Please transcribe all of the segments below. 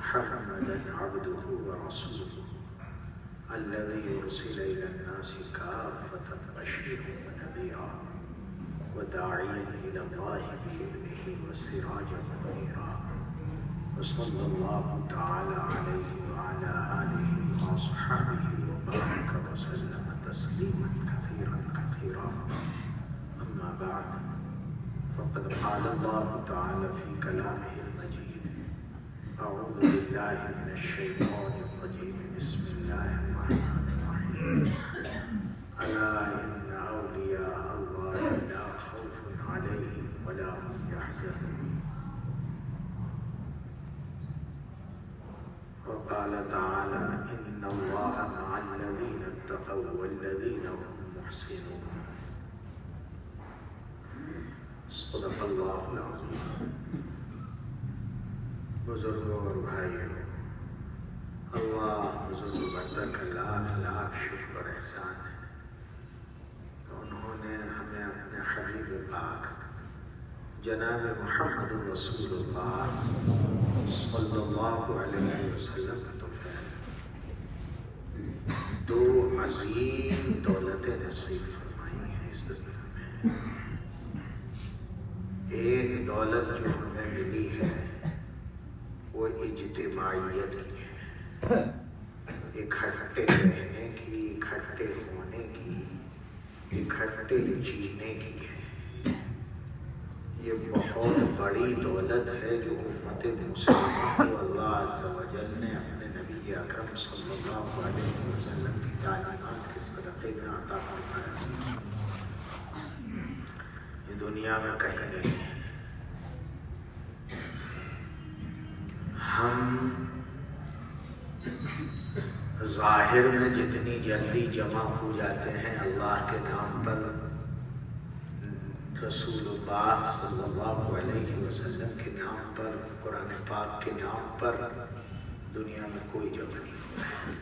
محمدا عبده ورسوله الذي أرسل إلى الناس كافة بشيرا ونذيرا وداعيا إلى الله بإذنه وسراجا منيرا وصلى الله تعالى عليه وعلى آله وأصحابه وبارك وسلم تسليما كثيرا كثيرا. أما بعد، فقد قال الله تعالى في كلامه المجيد: أعوذ بالله من الشيطان الرجيم، بسم الله الرحمن الرحيم. ألا إن أولياء الله لا خوف عليهم ولا هم يحزنون. وقال تعالى: إن الله مع الذين اتقوا والذين هم محسنون. صدق اللہ العظیم. بزرگوں اور بھائیوں، اللہ بزرگ بندہ کا لاکھ لاکھ شکر اور احسان ہے کہ انہوں نے ہمیں اپنے حبیب پاک جناب محمد رسول اللہ صلی اللہ علیہ وسلم کا تحفہ دو عظیم دولتیں نصیب فرمائی ہیں اس دنیا میں. ایک دولت جو ہمیں ملی ہے وہ اجتماعیت کی ہے، اکٹھے رہنے کی، اکٹھے ہونے کی، اکٹھے جینے کی ہے. یہ بہت بڑی دولت ہے جو امت مسلمہ کو اللہ عز و جل نے اپنے نبی اکرم صلی اللہ علیہ وسلم کی تعلیمات کے صدقے میں عطا فرمایا. یہ دنیا میں کہیں نہیں ہے. ہم ظاہر میں جتنی جلدی جمع ہو جاتے ہیں اللہ کے نام پر، رسول اللہ صلی اللہ علیہ وسلم کے نام پر، قرآن پاک کے نام پر، دنیا میں کوئی جمع نہیں ہوا ہے.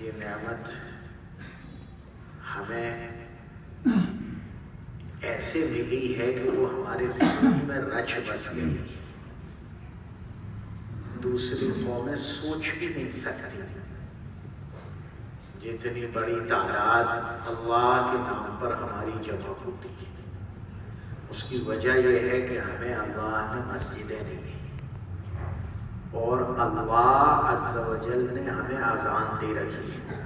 یہ نعمت ہمیں ایسے ملی ہے کہ وہ ہمارے خون میں رچ بس گئی. دوسری قومیں سوچ بھی نہیں سکتی جتنی بڑی تعداد اللہ کے نام پر ہماری جمع ہوتی ہے. اس کی وجہ یہ ہے کہ ہمیں اللہ نے مسجدیں دی اور اللہ عز و جل نے ہمیں اذان دے رکھی ہے.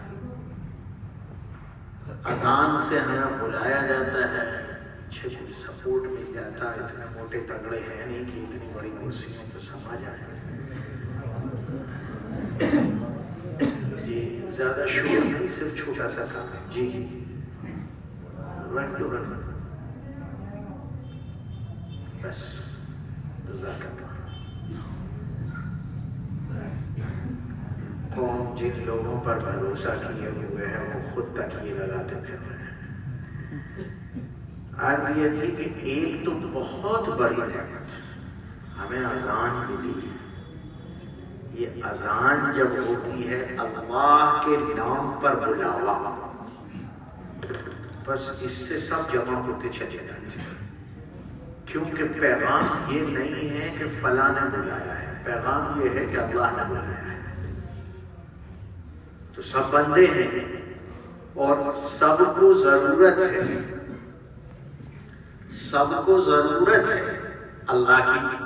اذان سے ہمیں بلایا جاتا ہے، اچھے سپورٹ مل جاتا ہے. اتنے موٹے تگڑے ہیں نہیں کہ اتنی بڑی کرسیوں پہ سما جائیں. جی زیادہ شور نہیں، صرف چھوٹا سا کام ہے. جی رکھ دو بس. جزاک اللہ. جن لوگوں پر بھروسہ کیے ہوئے ہیں وہ خود تکیے لگاتے پھر رہے ہیں۔ عرض یہ تھی کہ ایک تو بہت بڑی نعمت ہمیں اذان ملی ہے۔ یہ اذان جب ہوتی ہے اللہ کے نام پر بلاوا، بس اس سے سب جمع ہوتے چلے جاتے ہیں، کیونکہ پیغام یہ نہیں ہے کہ فلاں نے بلایا ہے، پیغام یہ ہے کہ اللہ نے بلایا ہے۔ تو سب بندے ہیں اور سب کو ضرورت ہے، سب کو ضرورت ہے اللہ کی۔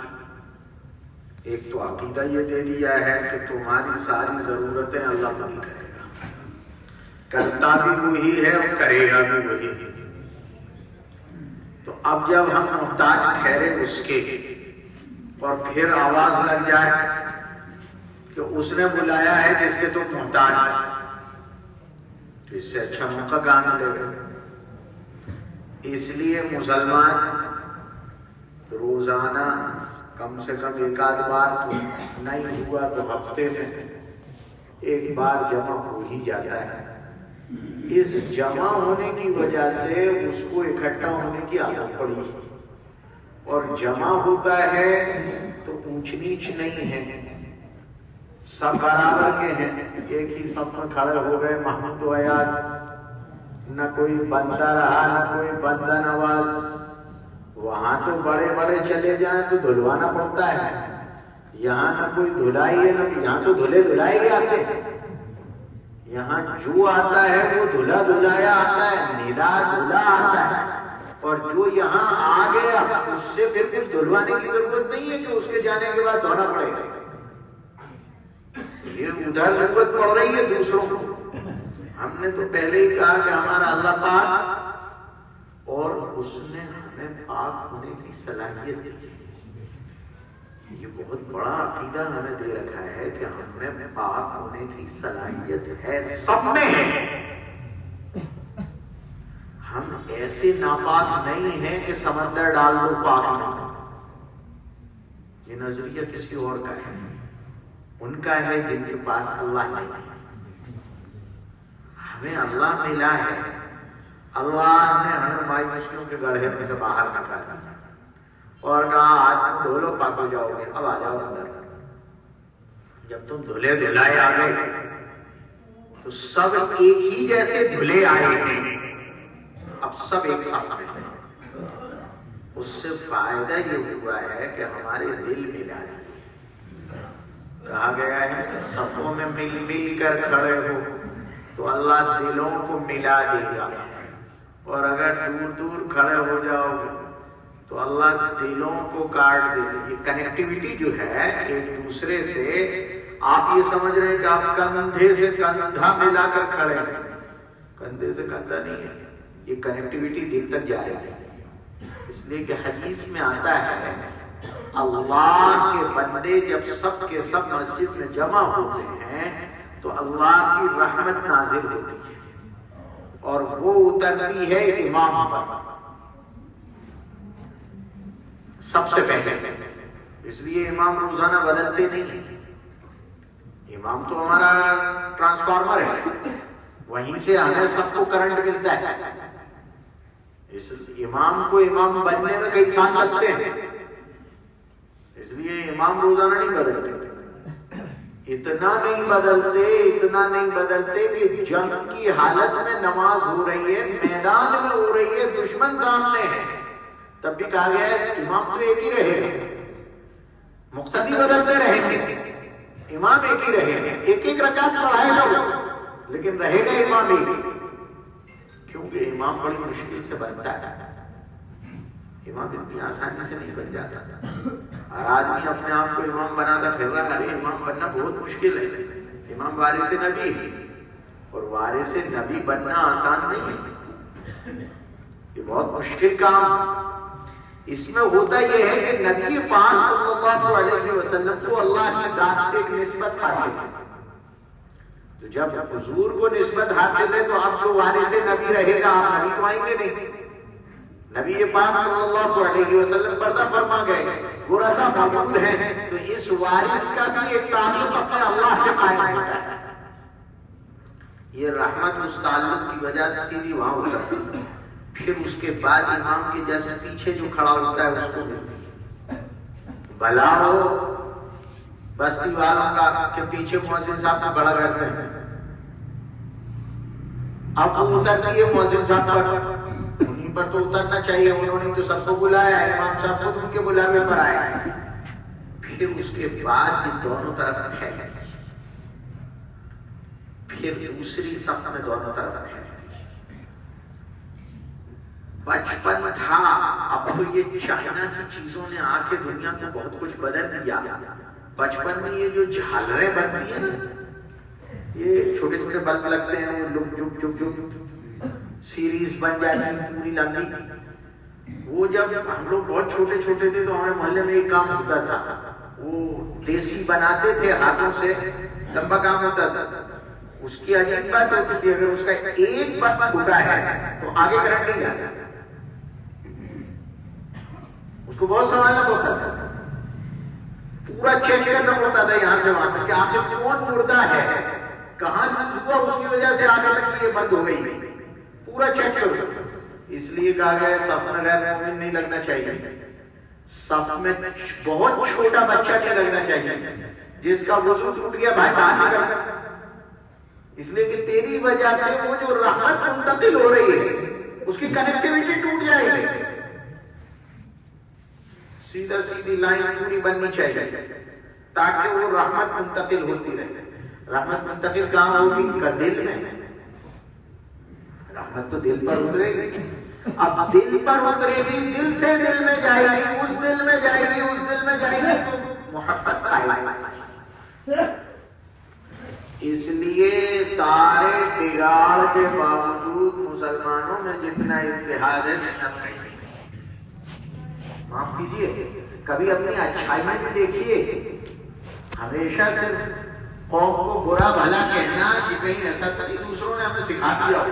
ایک تو عقیدہ یہ دے دیا ہے کہ تمہاری ساری ضرورتیں اللہ پوری کرے گا، کرتا بھی وہی ہے اور کرے گا بھی وہی۔ تو اب جب ہم محتاج ٹھہرے اس کے اور پھر آواز لگ جائے کہ اس نے بلایا ہے جس کے تم محتاج ہے، تو اس سے اچھا موقع کہاں ملے گا؟ اس لیے مسلمان روزانہ کم سے کم ایک آدھ بار تو نہیں ہوا تو ہفتے میں ایک بار جمع ہو ہی جاتا ہے۔ اس جمع ہونے کی وجہ سے اس کو اکٹھا ہونے کی عادت پڑی، اور جمع ہوتا ہے تو اونچ نیچ نہیں ہے، سب برابر کے ہیں، ایک ہی صف میں کھڑے ہو گئے محمود و ایاز، نہ کوئی بندہ رہا نہ کوئی بندہ نواز۔ وہاں تو بڑے بڑے چلے جائیں تو دھلوانا پڑتا ہے، یہاں نہ کوئی دھلائی ہے، نہ یہاں تو دھلے دھلائے ہی آتے ہیں، یہاں جو آتا ہے وہ دھلا دھلایا آتا ہے، نیلا دھلا آتا ہے، اور جو یہاں آ گیا اس سے پھر کچھ دھلوانے کی ضرورت نہیں ہے کہ اس کے جانے کے بعد دھونا پڑے گا۔ یہ ادھر ضرورت پڑ رہی ہے دوسروں کو۔ ہم نے تو پہلے ہی کہا کہ ہمارا اللہ پاک، اور اس نے ہمیں پاک ہونے کی صلاحیت دی۔ یہ بہت بڑا عقیدہ ہمیں دے رکھا ہے کہ ہمیں پاک ہونے کی صلاحیت ہے، سب میں ہے۔ ہم ایسے ناپاک نہیں ہیں کہ سمندر ڈال دو پاک نہ ہو۔ یہ نظریہ کسی اور کا ہے، ان کا ہے جن کے پاس اللہ نہیں ہے۔ ہمیں اللہ ملا ہے، اللہ نے ہمیں مایوسیوں کے گڑھے میں سے باہر نکالا اور کہا آج تم دھولو پاک ہو جاؤ گے، اب آ جاؤ اندر۔ جب تم دھلے دھلائے آ گئے تو سب ایک ہی جیسے دھلے آئے ہیں، اب سب ایک ساتھ میں ہیں۔ اس سے فائدہ یہ ہوا ہے کہ ہمارے دل ملا ہے۔ کہا گیا ہے صفوں میں مل مل کر کھڑے ہو تو اللہ دلوں کو ملا دے گا، اور اگر دور دور کھڑے ہو جاؤ گے تو اللہ دلوں کو کاٹ دے گا۔ یہ کنیکٹیویٹی جو ہے ایک دوسرے سے، آپ یہ سمجھ رہے ہیں کہ آپ کندھے سے کندھا ملا کر کھڑے ہیں، کندھے سے کندھا نہیں ہے، یہ کنیکٹیویٹی دل تک جا رہی ہے۔ اس لیے کہ حدیث میں آتا ہے اللہ کے بندے جب سب کے سب مسجد میں جمع ہوتے ہیں تو اللہ کی رحمت نازل ہوتی ہے اور وہ اترتی ہے امام پر سب سے پہلے۔ اس لیے امام روزانہ بدلتے نہیں، امام تو ہمارا ٹرانسفارمر ہے، وہیں سے ہمیں سب کو کرنٹ ملتا ہے۔ اس امام کو امام بننے میں کئی سال لگتے ہیں، اس لیے امام روزانہ نہیں بدلتے۔ اتنا نہیں بدلتے کہ جنگ کی حالت میں نماز ہو رہی ہے، میدان میں ہو رہی ہے، دشمن سامنے ہے، تب بھی کہا گیا ہے امام تو ایک ہی رہے گا، مقتدی بدلتے رہیں گے، امام ایک ہی رہے گا، ایک ایک رکعت پڑھائے گا لیکن رہے گا امام ایک ہی، کیونکہ امام بڑی مشکل سے بنتا ہے۔ امام اتنی آسانی سے نہیں بن جاتا، ہر آدمی اپنے آپ کو امام بناتا پھر رہا ہے، امام بننا بہت مشکل ہے۔ امام وارث نبی ہے اور وارث نبی بننا آسان نہیں ہے، یہ بہت مشکل کام۔ اس میں ہوتا یہ ہے کہ نبی پاک صلی اللہ علیہ وسلم کو اللہ کی ذات سے ایک نسبت حاصل ہے، تو جب حضور کو نسبت حاصل ہے تو آپ کو وارث نبی رہے گا، آپ نبی تو آئیں گے نہیں۔ نبی پاک صلی اللہ علیہ وسلم پردہ فرما گئے، وہ رسا موجود ہے، تو اس وارث کا بھی ایک تعلق اپنے اللہ سے قائم ہوتا ہے۔ یہ رحمت اس تعلق کی وجہ سے سیدھی وہاں اترتی ہے، پھر اس کے بعد امام کے جیسے پیچھے جو کھڑا ہوتا ہے اس کو بھلا ہو بستی والوں کا کہ پیچھے مؤذن صاحب کو بڑا کرتے ہیں، اب وہ اترتی ہے مؤذن صاحب پر، انہیں پر تو اترنا چاہیے، انہوں نے تو سب کو بلایا ہے، امام صاحب خود ان کے بلاوے پر آئے، پھر اس کے بعد یہ دونوں طرف پھیلتی، پھر دوسری صف میں دونوں طرف پھیلتی۔ بچپن تھا، اب تو یہ چائنا کی چیزوں نے آ کے دنیا کو بہت کچھ بدل دیا۔ بچپن میں یہ جو جھالریں بنتی ہیں نا، یہ چھوٹے چھوٹے بلب لگتے ہیں، وہ لک جھک جھک جھک سیریز بن جاتی ہے پوری لمبی۔ وہ جب ہم لوگ بہت چھوٹے چھوٹے تھے تو ہمارے محلے میں ایک کام ہوتا تھا، وہ دیسی بناتے تھے ہاتھوں سے، لمبا کام ہوتا تھا، اس کی عجیب بات ہوتی تھی اگر اس کا ایک بلب چھوٹا ہے تو آگے کرنٹ نہیں جاتا، اس کو بہت سنبھالنا ہوتا تھا، پورا چیک کرنا ہوتا تھا یہاں سے وہاں تک کہ آخر کون مردہ ہے، کہاں یوز ہوا، اس کی وجہ سے آگے تک یہ بند ہو گئی، پورا چیک کرو۔ اس لیے کہا گیا صف میں غیر مومن نہیں لگنا چاہیے، صف میں بہت چھوٹا بچہ نہیں لگنا چاہیے، جس کا وضو ٹوٹ گیا بھائی باہر نکل، اس لیے کہ تیری وجہ سے وہ جو رحمت منتقل ہو رہی ہے اس کی کنیکٹیوٹی ٹوٹ جائے گی، سیدھا سیدھی لائن پوری بننی چاہیے تاکہ وہ رحمت منتقل ہوتی رہے۔ رحمت منتقل کہاں ہوگی؟ دل میں، رحمت تو دل پر اترے گی، اب دل پر اترے گی، دل سے دل میں جائے گی، اس دل میں جائے گی، اس دل میں جائے گی تو محبت آئے گی۔ اس لیے سارے بگاڑ کے باوجود مسلمانوں میں جتنا اتحاد ہے معاف کیجیے، کبھی اپنی اچھائی میں بھی دیکھیے، ہمیشہ صرف قوم کو برا بھلا کہنا کہ کہیں ایسا کبھی دوسروں نے ہمیں سکھا دیا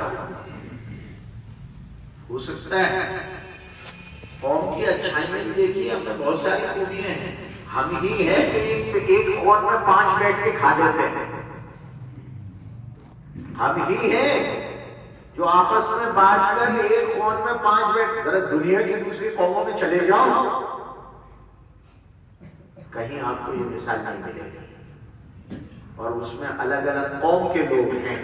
ہو سکتا ہے، قوم کی اچھائی میں بھی دیکھیے ہم میں بہت ساری خوبیاں ہیں، ہم ہی ہیں کہ ایک فون میں 5 بیٹھ کے کھا لیتے ہیں، ہم ہی ہیں جو آپس میں بات کر ایک فون میں 5 بیٹھ، ذرا دنیا کی دوسری قوموں میں چلے جاؤ کہیں آپ کو یہ مثال نہیں ملے گی، اور اس میں الگ الگ قوم کے لوگ ہیں۔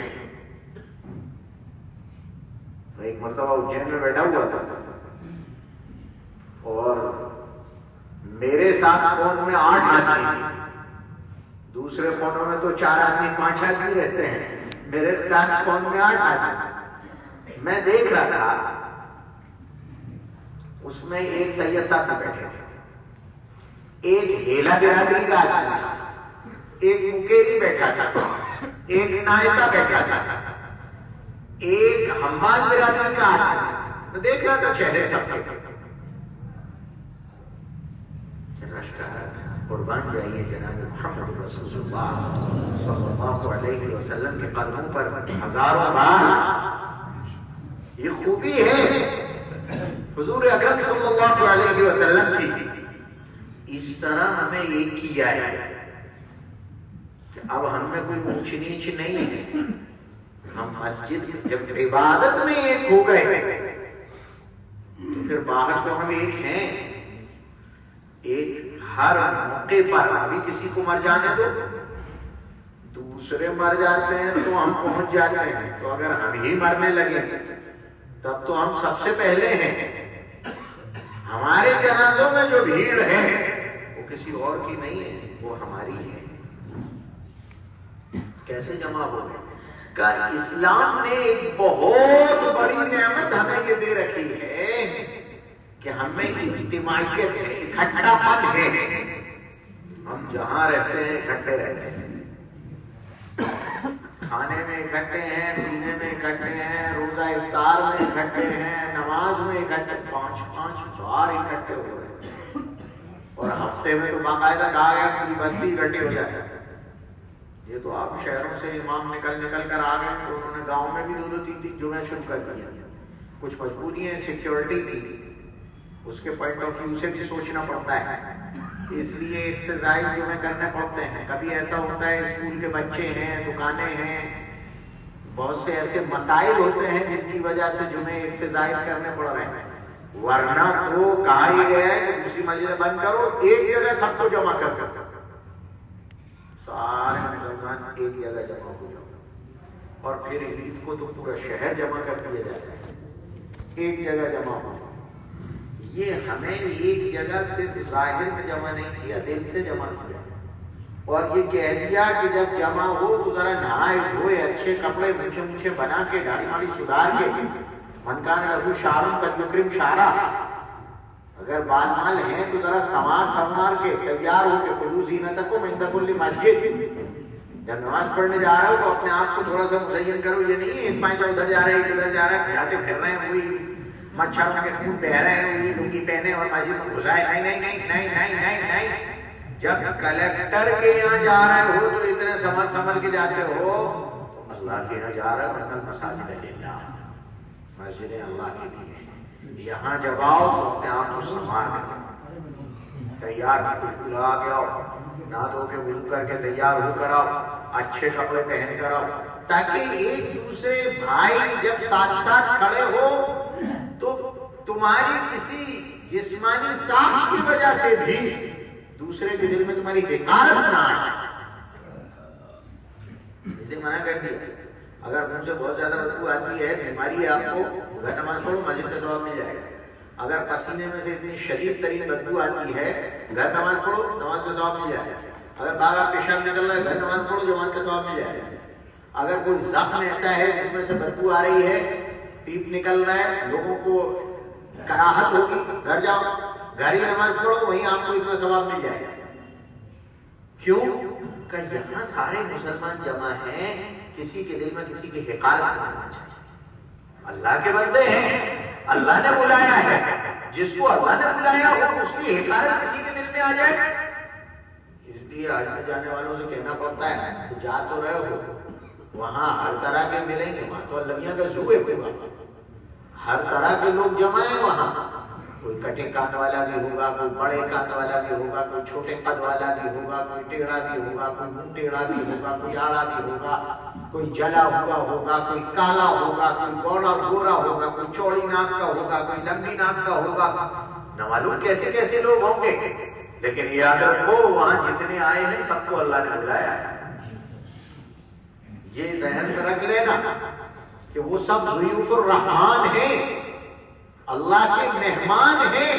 ایک مرتبہ اجین میں بیٹھا ہوا تھا اور میرے ساتھ فون میں 8 آدمی، دوسرے فونوں میں تو 4 آدمی 5 آدمی رہتے ہیں، میرے ساتھ فون میں 8 آدمی۔ میں دیکھ رہا تھا اس میں ایک سید صاحب بیٹھے تھے، ایک ہیلا برادری کا آدمی تھا، ایک مکیری بیٹھا تھا، ایک نائتا بیٹھا تھا، ایک حمال برادری کا آدمی تھا۔ میں دیکھ رہا تھا چہرے سب کے، قربان جائیے جناب محمد رسول اللہ صلی اللہ علیہ وسلم کے قدموں پر ہزاروں بار یہ خوبی ہے حضور اکرم صلی اللہ علیہ وسلم کی، اس طرح ہمیں ایک کیا ہے کہ اب ہم میں کوئی اونچ نیچ نہیں ہے، ہم مسجد میں جب عبادت میں ایک ہو گئے تو پھر باہر تو ہم ایک ہیں، ایک ہر موقع پر ابھی کسی کو مر جانے دو، دوسرے مر جاتے ہیں تو ہم پہنچ جاتے ہیں، تو اگر ہم ہی مرنے لگے تب تو ہم سب سے پہلے ہیں، ہمارے جنازوں میں جو بھیڑ ہے وہ کسی اور کی نہیں ہے، وہ ہماری ہے۔ کیسے جمع ہو گئے؟ کہ اسلام نے ایک بہت بڑی نعمت ہمیں یہ دے رکھی ہے کہ ہمیں اجتماعیت ہے، اکٹھا پن ہے، ہم جہاں رہتے ہیں اکٹھے رہتے ہیں، کھانے میں اکٹھے ہیں، پینے میں اکٹھے ہیں، روزہ افطار میں اکٹھے ہیں، نماز میں اکٹھے، 5 بار اکٹھے ہو رہے ہیں، اور ہفتے میں تو باقاعدہ کہا گیا پوری بستی اکٹھی ہو جائے۔ یہ تو آپ شہروں سے امام نکل کر آ گئے تو انہوں نے گاؤں میں بھی 2-3 جمعے شروع کر دیا، کچھ مجبوری ہے سیکیورٹی کی، اس کے پوائنٹ آف ویو سے بھی سوچنا پڑتا ہے، اس لیے ایکسرسائز جمعے کرنے پڑتے ہیں۔ کبھی ایسا ہوتا ہے اسکول کے بچے ہیں، دکانیں ہیں، بہت سے ایسے مسائل ہوتے ہیں جن کی وجہ سے جمعے ایک سے زائد کرنے پڑ رہے ہیں، ورنہ تو کہا ہی گیا ہے کہ دوسری مسجد بند کرو، ایک جگہ سب کو جمع کر سارے مسلمان ایک جگہ جمع ہو جاؤ، اور پھر عید کو تو پورا شہر جمع کر دیا جاتا ہے، ایک جگہ جمع ہو جاؤ۔ یہ ہمیں ایک جگہ صرف ظاہر میں جمع نہیں کیا، دل سے جمع کیا، اور یہ کہہ دیا کہ جب جمع ہو تو ذرا نہائے دھوئے اچھے کپڑے مچھے بنا کے داڑھی ماڑھی سدھار کے، من کان لہو شعر فلیکرم شعرہ، اگر بال مال ہیں تو ذرا سنوار کے تیار ہو کے خذوا زینتکم عند کل مسجد، جب نماز پڑھنے جا رہے ہو تو اپنے آپ کو تھوڑا سا مزین کرو، یہ نہیں ایک پائیں ادھر جا رہے ہیں ادھر جا رہے ہیں جاتے پھر رہے ہیں، وہی مچھروں کے خون بہ رہے ہیں، وہی لنگی پہنے اور مسجد میں گھسائے، نہیں نہیں نہیں نہیں نہیں نہیں نہیں، جب کلیکٹر کے یہاں جا رہے ہو تو اتنے سنبھل کے جاتے ہو، اللہ کے یہاں جا رہے ہو، ورنہ مساجد للہ، مسجدیں اللہ کے لیے، یہاں جب آؤ تو اپنے آپ کو سنبھال کر تیار خوشبو لگا کے آؤ، نہا دھو کے وضو کر کے تیار ہو کر آؤ، اچھے کپڑے پہن کر آؤ، تاکہ ایک دوسرے بھائی جب ساتھ ساتھ کھڑے ہو تو تمہاری کسی جسمانی ساخت کی وجہ سے بھی دوسرے کے دل میں تمہاری حقارت نہ آئے۔ اس لیے منع کر دیا، اگر منہ سے بہت زیادہ بدبو آتی ہے، بیماری ہے آپ کو، گھر نماز پڑھو، مسجد کا ثواب مل جائے گا۔ اگر پسینے میں سے اتنی شدید ترین بدبو آتی ہے، گھر نماز پڑھو، نماز کا ثواب مل جائے گا۔ اگر بار بار پیشاب نکل رہا ہے، گھر نماز پڑھو، جماعت کا ثواب مل جائے گا۔ اگر کوئی زخم ایسا ہے جس میں سے بدبو آ رہی ہے، پیپ نکل رہا ہے، لوگوں کو کراہت ہوگی، گھر جاؤ، گھر ہی نماز پڑھو، وہیں آپ کو اتنا ثواب مل جائے گا۔ کیوں کہ یہاں سارے مسلمان جمع ہیں، کسی کے دل میں کسی کی حقارت نہیں آنا چاہیے۔ اللہ کے بندے ہیں، اللہ نے بلایا ہے، جس کو اللہ نے بلایا ہو اس کی حقارت کسی کے دل میں آ جائے، اس لیے حج میں جانے والوں سے کہنا پڑتا ہے تو جا تو رہے ہو، وہاں ہر طرح کے ملیں گے، وہاں تو المیاں کا زو ہے پورا، ہر طرح کے لوگ جمع ہیں وہاں، کوئی کٹے کان والا بھی ہوگا، کوئی بڑے کان والا بھی ہوگا، کوئی چھوٹے قد والا بھی ہوگا، کوئی ٹیڑھا بھی ہوگا، کوئی منہ ٹیڑھا بھی ہوگا، کوئی آڑا بھی ہوگا، کوئی جلا ہوا ہوگا، کوئی کالا ہوگا، کوئی گورا ہوگا، کوئی چوڑی ناک کا ہوگا، کوئی لمبی ناک کا ہوگا، نہ معلوم کیسے کیسے لوگ ہوں گے، لیکن یاد رکھو وہاں جتنے آئے ہیں سب کو اللہ نے بلایا ہے۔ یہ ذہن میں رکھ لینا کہ وہ سب ضیوف الرحمان ہیں، اللہ کے مہمان ہیں،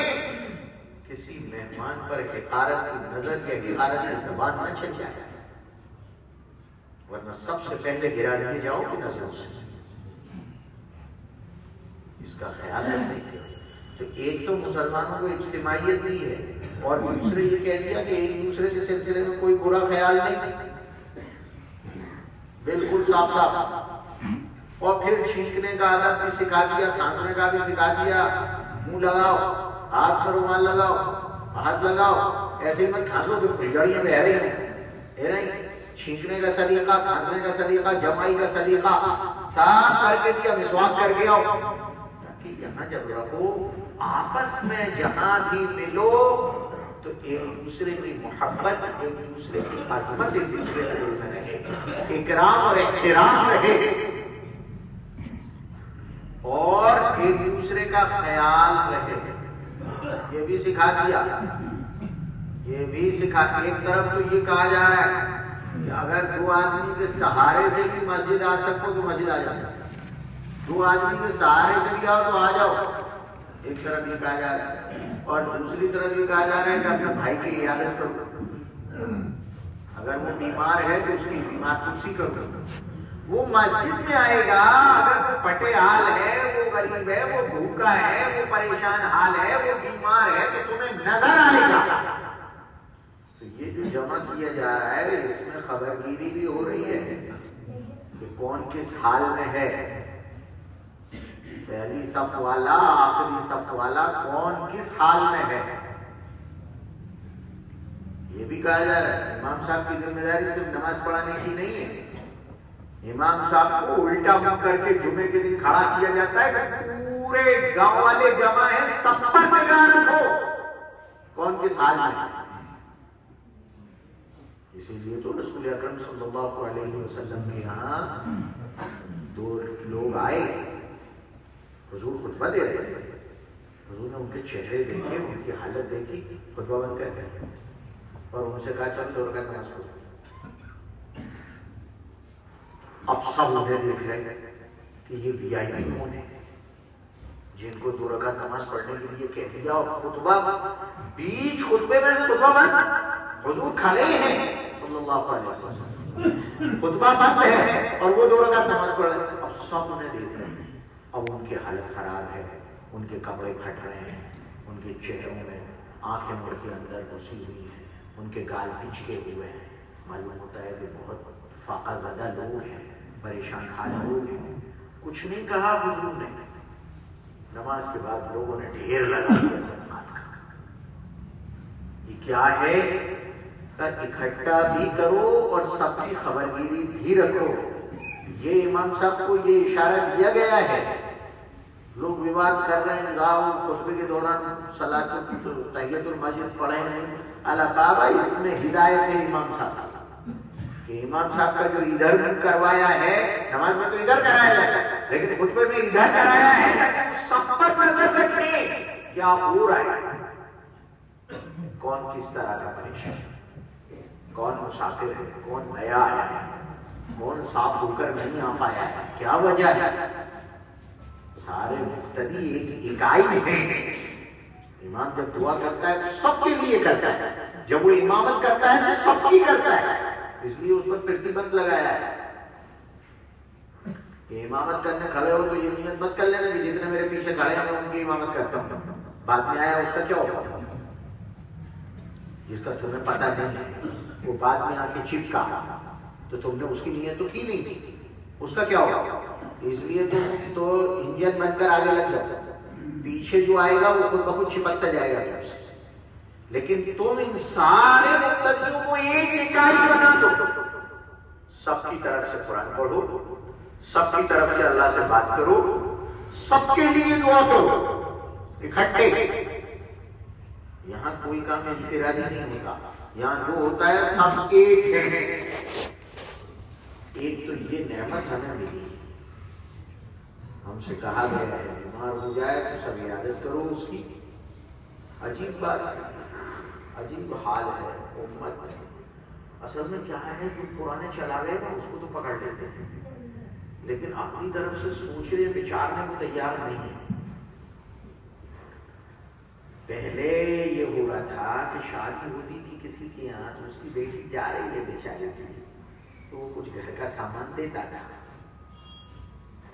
کسی مہمان پر حقارت کی نظر یا حقارت کی زبان نہ چل جائے، ورنہ سب سے پہلے گرا دیے جاؤ گے نظروں سے، اس کا خیال رکھیں۔ تو ایک تو مسلمانوں کو اجتماعیت دی ہے، اور دوسرے یہ کہہ دیا کہ ایک دوسرے کے سلسلے میں کوئی برا خیال نہیں، بالکل صاف صاف، اور پھر چھینکنے کا عادت بھی سکھا دیا، کھانسنے کا بھی سکھا دیا، منہ لگاؤ، ہاتھ پر رومال لگاؤ، ہاتھ لگاؤ، ایسے ہی مت کھانسو تو پھلجڑیاں بہ رہی ہیں، ہے نہیں، چھینکنے کا سلیقہ، کھانسنے کا سلیقہ، جمائی کا سلیقہ صاف کر کے دیا، مسواک کر کے آؤ، تاکہ یہاں جب رہو آپس میں جہاں بھی ملو تو ایک دوسرے کی محبت، ایک دوسرے کی عظمت ایک دوسرے کے دل میں رہے، اکرام اور احترام رہے، اور ایک دوسرے کا خیال رہے۔ یہ بھی سکھا دیا، یہ بھی سکھا، ایک طرف تو یہ کہا جا رہا ہے کہ اگر دو آدمی کے سہارے سے بھی مسجد آ سکو تو مسجد آ جاؤ، دو آدمی کے سہارے سے بھی آؤ تو آ جاؤ، ایک طرف یہ کہا جا رہا ہے، اور دوسری طرف یہ کہا جا رہا ہے کہ اپنے بھائی کی عیادت کرو، اگر وہ بیمار ہے تو اس کی بیمار کرسی کرو، وہ مسجد میں آئے گا، اگر وہ پٹے حال ہے، وہ غریب ہے، وہ بھوکا ہے، وہ پریشان حال ہے، وہ بیمار ہے، تو تمہیں نظر آئے گا۔ تو یہ جو جمع کیا جا رہا ہے اس میں خبرگیری بھی ہو رہی ہے کہ کون کس حال میں ہے، پہلی صف والا، آخری صف والا کون کس حال میں ہے، یہ بھی کہا جا رہا ہے۔ امام صاحب کی ذمہ داری صرف نماز پڑھانے کی نہیں ہے، امام صاحب کو الٹا منہ کر کے جمعے کے دن کھڑا کیا جاتا ہے کہ پورے گاؤں والے جمع ہیں، سب پر نگاہ رکھو کون کس حال میں ہے۔ اسی لیے تو رسول اکرم صلی اللہ علیہ وسلم کے یہاں دو لوگ آئے، حضور خطبہ دے رہے تھے، حضور نے ان کے چہرے دیکھے، ان کی حالت دیکھی، خطبہ بند کر دیا اور ان سے کہا چل 2 رکعت نماز پڑھو۔ اب سب انہیں دیکھ رہے ہیں کہ یہ وی آئی پی کون ہے جن کو 2 رکعت نماز پڑھنے کے لیے کہہ دیا، اور خطبہ بیچ خطبے میں سے خطبہ بند، حضور کھڑے ہیں صلی اللہ علیہ وسلم، خطبہ بند ہے اور وہ 2 رکعت نماز پڑھ رہے ہیں۔ اب سب انہیں دیکھ رہے ہیں، اب ان کی حالت خراب ہے، ان کے کپڑے پھٹ رہے ہیں، ان کے چہروں میں آنکھیں مڑ کے اندر گھسی ہوئی ہیں، ان کے گال پچکے ہوئے ہیں، معلوم ہوتا ہے کہ بہت فاقہ زدہ لوگ ہیں، پریشان حال لوگ ہیں۔ کچھ نہیں کہا حضور نے، نماز کے بعد لوگوں نے ڈھیر لگا دیا اس بات کا، یہ کیا ہے؟ اکٹھا بھی کرو اور سب کی خبرگیری بھی رکھو۔ یہ امام صاحب کو یہ اشارہ دیا گیا ہے، لوگ وواد کر رہے ہیں، گاؤں خطبے کے دوران تحیت المسجد پڑھے نہیں، اللہ بابا اس میں ہدایت ہے امام صاحب کہ امام صاحب کا جو ادھر کروایا ہے، نماز میں تو ادھر کرایا جاتا ہے لیکن خطبے میں ادھر کرایا ہے تاکہ سب پر نظر رکھے کیا ہو رہا ہے، کون کس طرح کا پریشان ہے، کون مسافر ہے، کون نیا آیا ہے، کون صاف ہو کر نہیں آ پایا ہے، کیا وجہ ہے۔ سارے مقتدی ایک اکائی ہے۔ امام جب دعا کرتا ہے تو سب کے لیے کرتا ہے، جب وہ امامت کرتا ہے تو سب کی کرتا ہے، اس لیے اس پر پرتیبندھ لگایا ہے کہ امامت کرنے کھڑے ہو تو یہ نیت مت کر لینا کہ جتنے میرے پیچھے کھڑے ہیں میں ان کی امامت کرتا ہوں، بعد میں آیا اس کا کیا ہوگا، جس کا تمہیں پتہ نہیں ہے وہ بعد میں آ کے چپکا تو تم نے اس کی نیت تو کی نہیں تھی، اس کا کیا ہوگا۔ اس لیے تم تو انجن بن کر آگے لگ جاؤ، پیچھے جو آئے گا وہ خود بخود چپکتا جائے گا تم سے، لیکن تم ان سارے مقتدیوں کو ایک اکائی بنا دو، سب کی طرف سے قرآن پڑھو، سب کی طرف سے اللہ سے بات کرو، سب کے لیے دعا کرو اکٹھے۔ یہاں کوئی کام انفرادی نہیں ہوتا، یہاں جو ہوتا ہے سب ایک ہے۔ ایک تو یہ نعمت ہمیں ملی، ہم سے کہا گیا ہے بیمار ہو جائے تو سب عیادت کرو اس کی۔ عجیب بات ہے، عجیب حال ہے امت۔ اصل میں کیا ہے، جو پرانے چلا گئے نا اس کو تو پکڑ لیتے ہیں، لیکن اپنی طرف سے سوچنے بچارنے کو تیار نہیں ہے۔ پہلے یہ ہو رہا تھا کہ شادی ہوتی تھی کسی کے یہاں تو اس کی بیٹی جا رہی ہے بیچاری تھی تو وہ کچھ گھر کا سامان دیتا تھا۔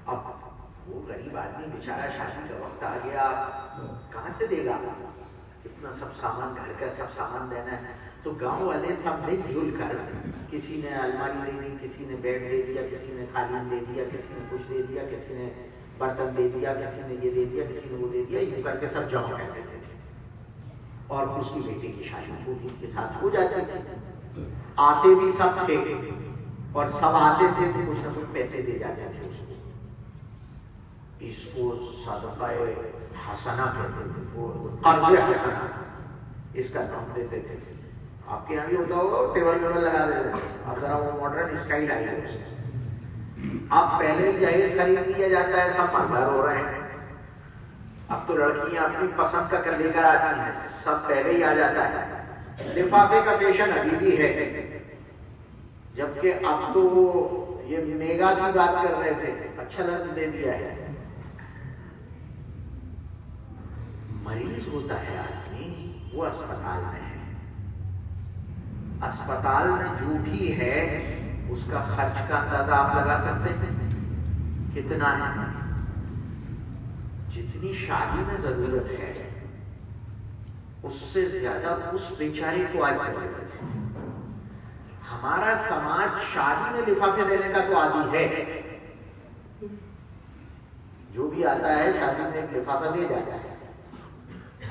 اب وہ غریب آدمی بیچارہ شادی کا وقت آ گیا، کہاں سے دے گا اتنا سب سامان، گھر کا سب سامان دینا ہے، تو گاؤں والے سب مل جل کر کسی نے الماری دے دی، کسی نے بیڈ دے دیا، کسی نے قالین دے دیا، کسی نے کچھ دے دیا، کسی نے برتن دے دیا، کسی نے یہ دے دیا، کسی نے وہ دے دیا، یہ کر کے سب جمع کر دیتے تھے اور اس کی بیٹی کی شادی کو بھی کے ساتھ ہو جاتی تھی۔ آتے بھی سب تھے اور سب آتے تھے تو کچھ نہ کچھ پیسے دے جاتے تھے اس کو۔ اس کو صدقہ حسنہ کہتے تھے، وہ قرض حسنہ اس کا نام دیتے تھے۔ آپ کے یہاں بھی ہوتا ہوگا، ٹیبل لگا دیتے تھے، اب ذرا وہ ماڈرن اسٹائل آئی ہے اس میں۔ اب پہلے ہی جہیز خرید لیا جاتا ہے، سب مالدار ہو رہے ہیں۔ اب تو لڑکیاں اپنی پسند کا کر لے کر آتی ہیں، سب پہلے ہی آ جاتا ہے۔ لفافے کا فیشن ابھی بھی ہے، جبکہ اب تو یہ میگا کی بات کر رہے تھے، اچھا لفظ دے دیا ہے۔ مریض ہوتا ہے آدمی، وہ اسپتال میں ہے، اسپتال میں جو بھی ہے اس کا خرچ کا اندازہ آپ لگا سکتے ہیں کتنا ہے؟ جتنی شادی میں ضرورت ہے اس سے زیادہ اس بیچارے کو آج ضرورت ہے۔ ہمارا سماج شادی میں لفافے دینے کا تو عادی ہے، جو بھی آتا ہے شادی میں ایک لفافہ دے جاتا ہے۔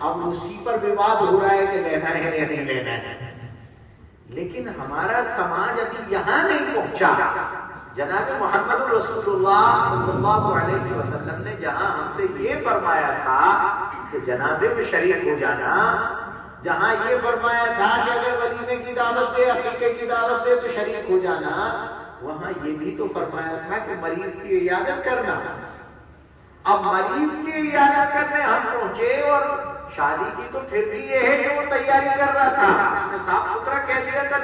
اب اسی پر وواد ہو رہا ہے کہ لینا ہے یا نہیں لینا ہے، لیکن ہمارا سماج ابھی یہاں نہیں پہنچا۔ جناب محمد رسول اللہ صلی اللہ علیہ وسلم نے جہاں ہم سے یہ فرمایا تھا کہ جنازے میں شریک ہو جانا، جہاں یہ فرمایا تھا کہ اگر ولیمے کی دعوت دے، عقیقے کی دعوت دے تو شریک ہو جانا، وہاں یہ بھی تو فرمایا تھا کہ مریض کی عیادت کرنا. اب مریض کی عیادت کرنے ہم پہنچے اور شادی کی تو پھر بھی یہ ہے کہ وہ تیاری کر رہا تھا. اس نے صاف ستھرا کہہ دیا تھا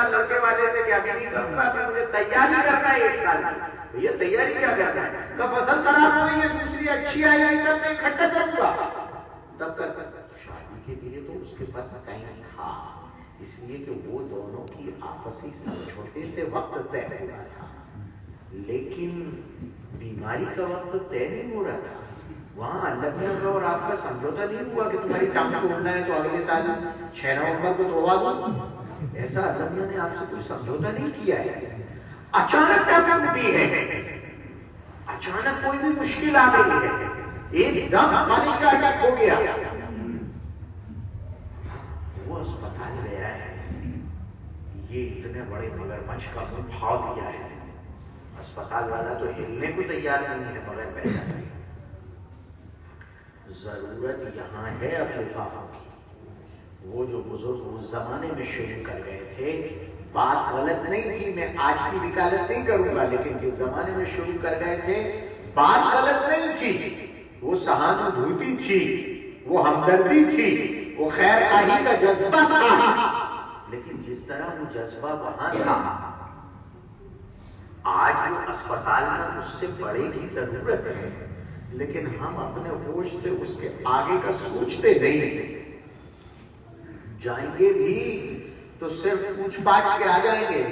لڑکے والے سے کہ ابھی نہیں کروں گا, مجھے تیاری کرنا ہے 1 سال کی. یہ تیاری کیا کرنا ہے؟ کہ فصل خراب ہو گئی ہے, دوسری اچھی آئی ہے, تب میں اکٹھا کروں گا. تب تک شادی کے لیے تو اس کے پاس ٹائم تھا, اس لیے کہ وہ دونوں کی آپسی سمجھوتے سے وقت طے ہوا تھا. لیکن بیماری کا وقت طے نہیں ہو رہا تھا. وہاں اللہ کا اور آپ کا سمجھوتا نہیں ہوا کہ تمہاری ٹانگ توڑنا ہے تو اگلے سال 6 نومبر کو توڑوا دو. ایسا اللہ نے آپ سے کوئی سمجھوتا نہیں کیا ہے. اچانک ٹانگ ٹوٹی ہے, اچانک کوئی بھی مشکل آ گئی ہے, ایک دم فالج کا اٹیک ہو گیا, وہ اسپتال گیا ہے. یہ اتنے بڑے مگرمچھ کا منہ پھاڑ دیا ہے. اسپتال والا تو ہلنے کو تیار نہیں ہے مگر پیسہ نہیں. ضرورت یہاں ہے اب لفافوں کی. وہ جو بزرگ اس زمانے میں شروع کر گئے تھے, بات غلط نہیں تھی, میں آج کی وکالت نہیں کروں گا, لیکن جس زمانے میں شروع کر گئے تھے بات غلط نہیں تھی. وہ سہانوبھوتی تھی, وہ ہمدردی تھی, وہ خیر خواہی کا جذبہ تھا. لیکن جس طرح وہ جذبہ وہاں تھا, آج وہ اسپتال میں اس سے بڑے کی ضرورت ہے. لیکن ہم اپنے ہوش سے اس کے آگے کا سوچتے نہیں. جائیں گے بھی تو صرف پوچھ پاچھ کے آ جائیں گے,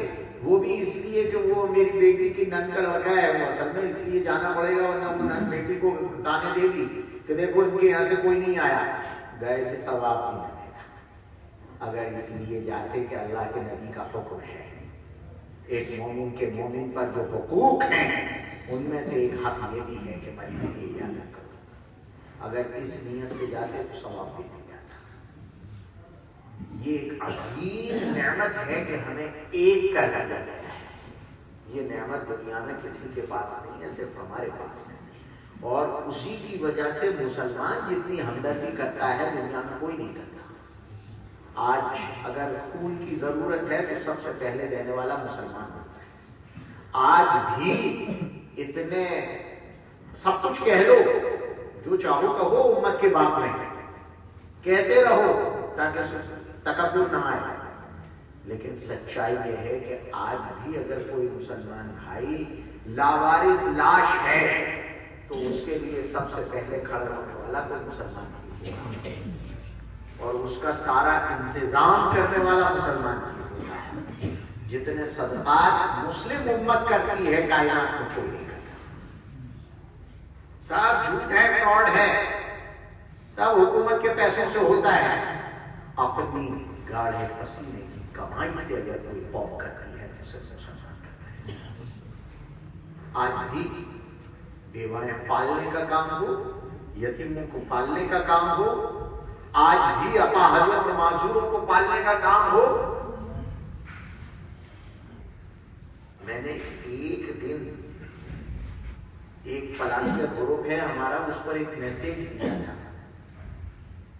وہ بھی اس لیے کہ وہ میری بیٹی کی نن کا لڑکا ہے. وہ اصل میں اس لیے جانا پڑے گا, ورنہ وہ نن بیٹی کو تانے دے گی کہ دیکھو ان کے یہاں سے کوئی نہیں آیا. گئے تھے ثواب نہیں ملے گا. اگر اس لیے جاتے کہ اللہ کے نبی کا حکم ہے, ایک مومن کے مومن پر جو حقوق ہیں ان میں سے ایک حق یہ بھی ہے کہ مریض کی عیادت کرو. اگر اس نیت سے جاتے تو ثواب بھی نہیں جاتا. یہ ایک عظیم نعمت ہے کہ ہمیں ایک کر دیا گیا ہے. یہ نعمت دنیا میں کسی کے پاس نہیں ہے, صرف ہمارے پاس ہے. اور اسی کی وجہ سے مسلمان جتنی ہمدردی کرتا ہے دنیا میں کوئی نہیں کرتا. آج اگر خون کی ضرورت ہے تو سب سے پہلے دینے والا مسلمان ہوتا ہے. آج بھی اتنے سب کچھ کہہ لو, جو چاہو کہو امت کے باپ میں, کہتے رہو تاکہ تکبر نہ آئے. لیکن سچائی یہ ہے کہ آج بھی اگر کوئی مسلمان بھائی لاوارث لاش ہے تو اس کے لیے سب سے پہلے کھڑا ہونے والا کوئی مسلمان ہے, اور اس کا سارا انتظام کرنے والا مسلمان ہوتا ہے. جتنے صدقات مسلم امت کرتی ہے کائنات میں کوئی نہیں کرتا. سب جھوٹ ہے, فراڈ ہے, سب حکومت کے پیسوں سے ہوتا ہے. اپنی گاڑے پسینے کی کمائی سے اگر کوئی پاپ کرتی ہے تو صرف مسلمان کرتا ہے. آج بھی بیوائیں پالنے کا کام ہو, یتیموں کو پالنے کا کام ہو, آج بھی اپاہجوں اور معذوروں کو پالنے کا کام ہو. میں نے ایک دن ایک پلاسیا گروپ ہے ہمارا, اس پر ایک میسیج دیا تھا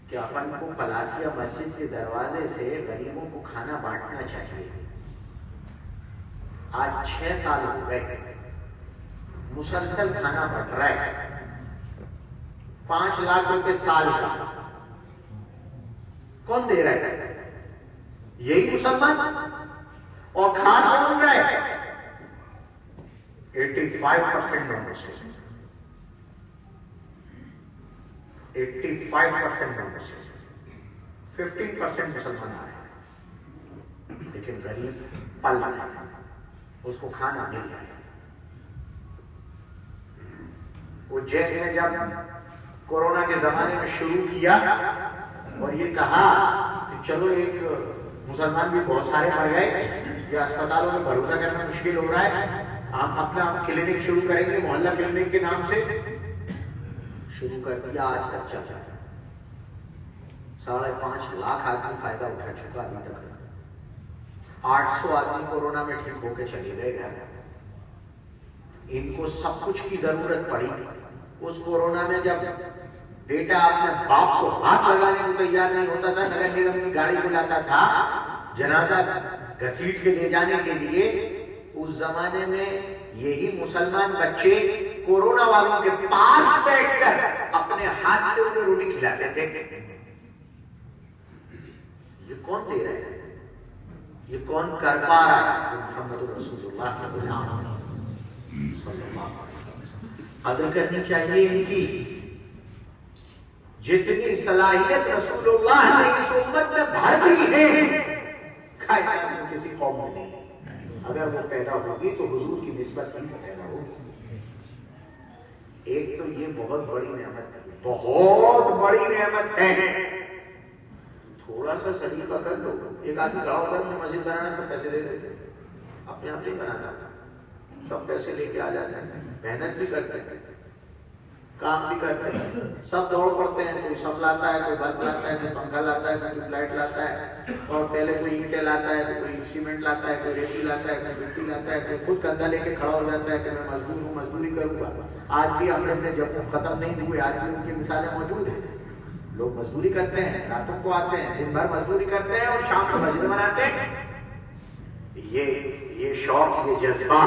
کہ اپن کو پلاسیا مسجد کے دروازے سے غریبوں کو کھانا بانٹنا چاہیے. آج 6 سال ہو گئے, مسلسل کھانا بٹ رہا ہے. 5 لاکھ روپے سال کا کون دے رہا ہے؟ یہی مسلمان. اور کھا کون رہا ہے؟ 85% نان مسلم. 85% نان مسلم, 15% مسلمان آ رہے ہیں. لیکن غریب پل رہا ہے, اس کو کھانا مل رہا ہے. وہ جیل میں جب کورونا کے زمانے میں شروع کیا اور یہ کہا کہ چلو ایک مسلمان بھی بہت سارے مر گئے, یا اسپتالوں میں بھروسہ کرنا مشکل ہو رہا ہے, ہم اپنا کلینک شروع کریں گے محلہ کلینک کے نام سے. شروع کر دیا, آج تک چل رہا ہے. 5.5 لاکھ آدمی فائدہ اٹھا چکا ابھی تک. 800 آدمی کورونا میں ٹھیک ہو کے چلے گئے گھر. ان کو سب کچھ کی ضرورت پڑی. اس کورونا میں جب بیٹا اپنے باپ کو ہاتھ لگانے کو تیار نہیں ہوتا تھا, نگر نگم کی گاڑی بلاتا تھا جنازہ گھسیٹ کے لے جانے کے لیے, اس زمانے میں یہی مسلمان بچے کورونا والوں کے پاس بیٹھ کر اپنے ہاتھ سے انہیں روٹی کھلاتے تھے. یہ کون دے رہا ہے؟ یہ کون کر پا رہا ہے؟ محمد رسول اللہ صلی اللہ علیہ وسلم. قدر کرنی چاہیے ان کی. جتنی صلاحیت رسول اللہ نے اس امت میں بھر دی ہے کسی قوم میں نہیں. اگر وہ پیدا ہوگی تو حضور کی نسبت ہی سے پیدا ہوگی. ایک تو یہ بہت بڑی نعمت ہے، بہت بڑی نعمت ہے. تھوڑا سا صدقہ کر لو. ایک آدمی کھڑا ہوتا ہے مسجد بنانا سب پیسے دے دیتے، اپنے آپ نہیں بناتا، سب پیسے لے کے آ جاتے ہیں. محنت بھی کرتے ہیں، کام بھی کرتے ہیں، سب دوڑ پڑتے ہیں. کوئی سب لاتا ہے، کوئی بلب لاتا ہے، کوئی پنکھا لاتا ہے، کوئی ٹیوب لائٹ لاتا ہے، اور پہلے کوئی اینٹیں لاتا ہے، کوئی سیمنٹ لاتا ہے، کوئی ریتی لاتا ہے، کوئی مٹی لاتا ہے، کوئی خود کندھا لے کے کھڑا ہو جاتا ہے کہ میں مزدور ہوں، مزدوری کروں گا. آج بھی اپنے جب ختم نہیں ہوئے، آج بھی ان کی مثالیں موجود ہیں. لوگ مزدوری کرتے ہیں، راتوں کو آتے ہیں، دن بھر مزدوری کرتے ہیں اور شام کو مسجد بناتے ہیں. یہ شوق، یہ جذبہ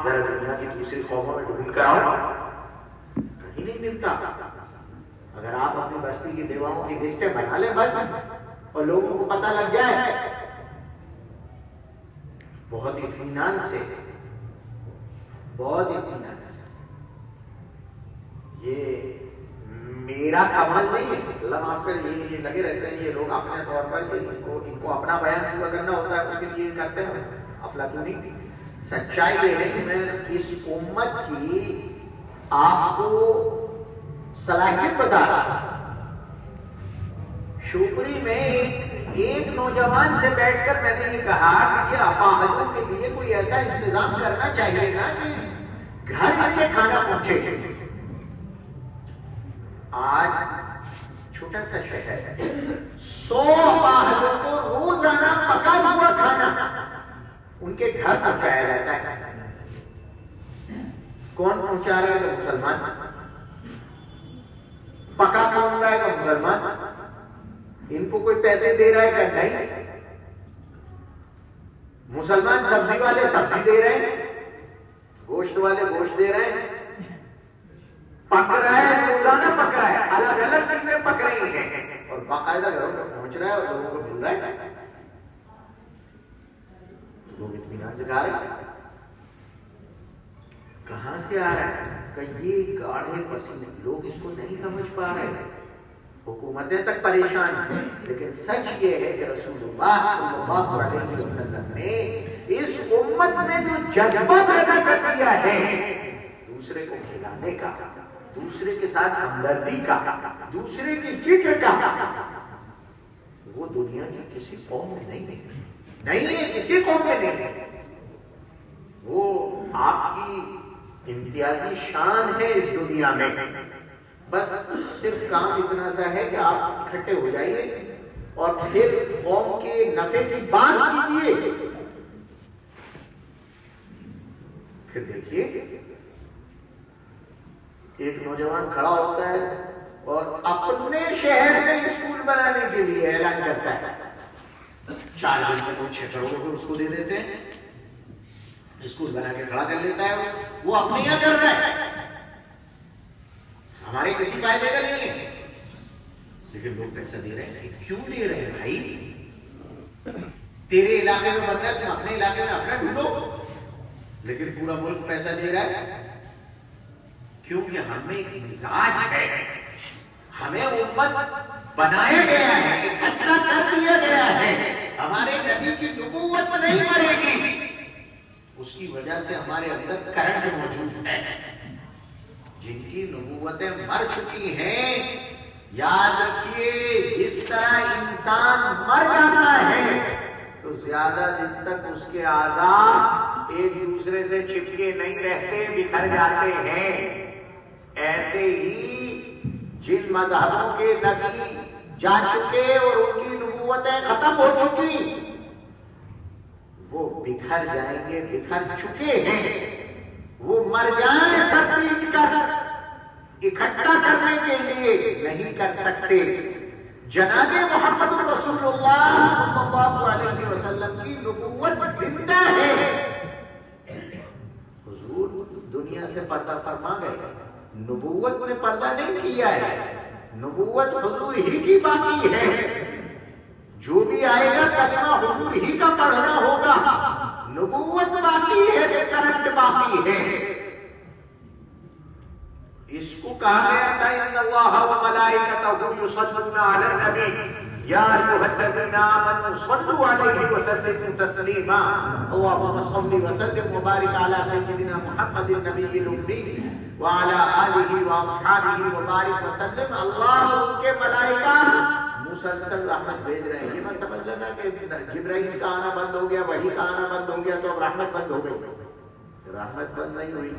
ذرا دنیا کی دوسری قوموں میں ڈھونڈ کر آؤ، کہیں نہیں ملتا. اگر آپ اپنی بستی کی بیواؤں کی لسٹیں بنا لیں بس، اور لوگوں کو پتہ لگ جائے، بہت اطمینان سے، بہت اطمینان سے. یہ میرا کمال نہیں ہے، اللہ معاف کرے. یہ لگے رہتے ہیں یہ لوگ اپنے طور پر ان کو اپنا بیان پورا کرنا ہوتا ہے، اس کے لیے کرتے ہیں افلاطونی. سچائی یہ ہے کہ میں اس امت کی آپ کو صلاحیت بتا رہا. شوپری میں ایک نوجوان سے بیٹھ کر میں نے یہ کہا کہ یہ اپاہجوں کے لیے کوئی ایسا انتظام کرنا چاہیے نا کہ گھر کے کھانا پہنچے. آج چھوٹا سا شہر ہے، 100 اپاہجوں کو روزانہ پکا ہوا کھانا ان کے گھر پہنچایا جاتا ہے. کون پہنچا رہا ہے؟ تو مسلمان. پکا کون رہا ہے؟ تو مسلمان. ان کو کوئی پیسے دے رہا ہے کہ نہیں؟ مسلمان سبزی والے سبزی دے رہے ہیں، گوشت والے گوشت دے رہے ہیں. پک رہا ہے، روزانہ پک رہا ہے، الگ الگ چیزیں پک رہی ہیں اور باقاعدہ گھروں میں پہنچ رہا ہے اور لوگوں کو مل رہا ہے. لوگ اطمینان سے کھا رہے ہیں. کہاں سے آ رہا ہے؟ کہ یہ گاڑھے پسینے. لوگ اس کو نہیں سمجھ پا رہے ہیں، حکومتیں تک پریشان ہیں. لیکن سچ یہ ہے کہ رسول اللہ صلی اللہ علیہ وسلم نے اس امت میں جو جذبہ پیدا کر دیا ہے دوسرے کو کھلانے کا، دوسرے کے ساتھ ہمدردی کا، دوسرے کی فکر کا، وہ دنیا کی کسی قوم میں نہیں ہے، کسی قوم میں نہیں ہے. وہ آپ کی امتیازی شان ہے اس دنیا میں. بس صرف کام اتنا سا ہے کہ آپ اکٹھے ہو جائیے اور پھر قوم کے نفع کی بات کیجیے. پھر دیکھیے ایک نوجوان کھڑا ہوتا ہے اور اپنے شہر میں اسکول بنانے کے لیے اعلان کرتا ہے. 4 دن میں 6 کروڑ روپے اس کو دے دیتے ہیں، اسکول بنا کے کھڑا کر لیتا ہے. وہ اپنے یہاں کر رہا ہے، ہمارے کسی فائدے کا نہیں ہے. لیکن لوگ پیسہ دے رہے ہیں. کیوں دے رہے ہیں بھائی؟ تیرے علاقے میں بن رہا ہے، تم اپنے علاقے میں اپنا ڈھونڈو. لیکن پورا ملک پیسہ دے رہا ہے کیونکہ ہمیں ایک مزاج ہے، ہمیں امت بنایا گیا ہے، اکٹھا کر دیا گیا ہے. ہمارے نبی کی نبوت نہیں مرے گی، اس کی وجہ سے ہمارے اندر کرنٹ موجود ہے. جن کی نبوتیں مر چکی ہیں، یاد رکھیے جس طرح انسان مر جاتا ہے تو زیادہ دن تک اس کے اعضاء ایک دوسرے سے چپکے نہیں رہتے، بکھر جاتے ہیں. ایسے ہی جن مذہبوں کے نبی جا چکے اور ان کی نبوتیں ختم ہو چکی، وہ بکھر جائیں گے، بکھر چکے ہیں. وہ مر جائیں سب پیٹ کر، اکٹھا کرنے کے لیے نہیں کر سکتے. جناب محمد رسول اللہ صلی اللہ علیہ وسلم کی نبوت زندہ ہے. پردہ فرما گئے. نبوت نے پردہ نہیں کیا ہے, نبوت حضور ہی کی باقی ہے. جو بھی آئے گا کلمہ حضور ہی کا پڑھنا ہوگا. نبوت باقی ہے کہ کرنٹ باقی ہے. اس کو کہا گیا تھا ان اللہ و ملائکتہ یصلون علی النبی یا ایھا الذین آمنوا صلوا علیہ وسلموا تسلیما. اللهم صل وسلم وبارک علی سیدنا محمد النبی الامی وعلی آلہ واصحابہ وبارک وسلم. اللہ ان کے ملائکہ مسلسل رحمت بھیج رہے ہیں. یہ مت سمجھ لینا کہ جبرائیل کا آنا بند ہو گیا, وحی کا آنا بند ہو گیا تو اب رحمت بند ہو گئی. رحمت بند نہیں ہوئی,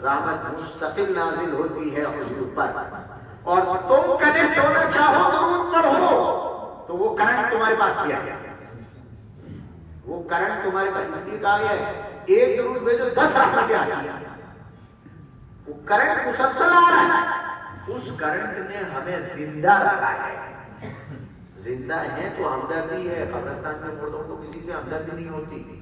رحمت مستقل نازل ہوتی ہے حضور پر. اور تم کنیکٹ ہونا چاہو درود پڑھو تو وہ کرنٹ تمہارے پاس بھی آ گیا. وہ کرنٹ تمہارے پاس اس لیے کہا گیا ہے ایک درود بھیجو 10 رحمتیں آ جائیں. وہ کرنٹ مسلسل آ رہا ہے. اس کرنٹ نے ہمیں زندہ رکھا ہے. زندہ ہے تو ہمدردی ہے. قبرستان میں مردوں کو کسی سے ہمدردی نہیں ہوتی.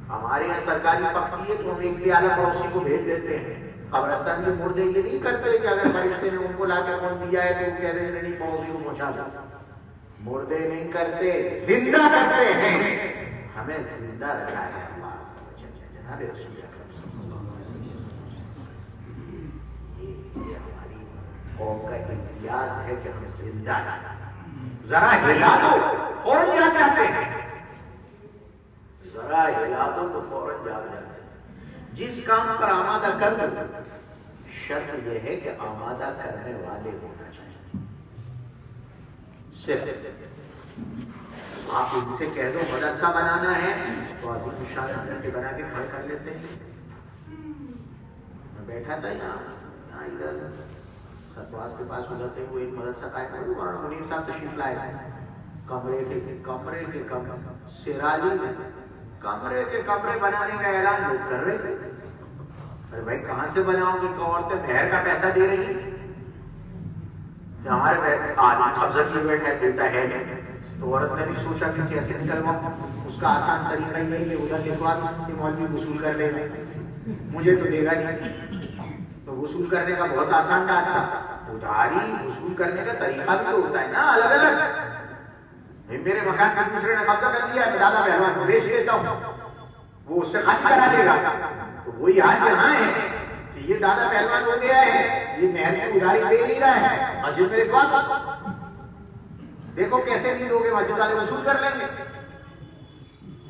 ہمارے یہاں ترکاری پکتی ہے تو ہم ایک پیالہ پڑوسی کو بھیج دیتے ہیں. قبرستان کے مردے یہ نہیں کرتے کہ اگر فرشتے نے ان کو لا کے کون دیا ہے تو وہ کہہ رہے ہیں نہیں پڑوسی کو پہنچا دو. مردے نہیں کرتے, زندہ کرتے ہیں. ہمیں زندہ رکھا ہے اللہ جناب رسول اکرم صلی اللہ علیہ وسلم. یہ ہماری قوم کا امتیاز ہے کہ ہم زندہ رہا. ذرا ہلا دو فوراً جاگ جاتے ہیں. ذرا ہلا دو تو فوراً جاگ جاتے ہیں. جس کام پر آمادہ کر دو, شرط یہ ہے کہ آمادہ کرنے والے ہونا چاہیے. صرف آپ ان سے کہہ دو مدرسہ بنانا ہے تو عظیم الشان مدرسے بنا کے کھڑے کر لیتے ہیں. میں بیٹھا تھا یہاں ادھر ستواس کے پاس ادھرتے ہوئے ایک مدرسہ قائم کر دو. منیر صاحب تشریف لائے کمرے کے سرالی میں کمرے کے کمرے بنانے کا اعلان لوگ کر رہے تھے. ارے بھائی کہاں سے بناؤ گے کہ عورتیں مہر کا پیسہ دے رہی ہیں کہ ہمارے آدمی قبضہ کیے بیٹھا دیتا ہے نہیں. تو عورت نے بھی سوچا کہ کیسے نکلواؤں. اس کا آسان طریقہ یہ ہے کہ ادھر لکھوا دوں کہ مولوی وصول کر لے گا, مجھے تو دے گا نہیں. تو وصول کرنے کا بہت آسان راستہ. ادھاری وصول کرنے کا طریقہ بھی تو ہوتا ہے نا الگ الگ. میرے مکان کا دوسرے نے قبضہ کر دیا, میں دادا پہلوان کو بیچ دیتا ہوں, وہ اس سے خالی کرا لے گا. تو وہی حال یہاں ہے کہ یہ دادا پہلوان ہو گیا ہے, یہ مہر کی ادھاری دے نہیں رہا ہے. مسجد میں لکھوا دیکھو کیسے نہیں دو گے, مسجد والے وصول کر لیں گے.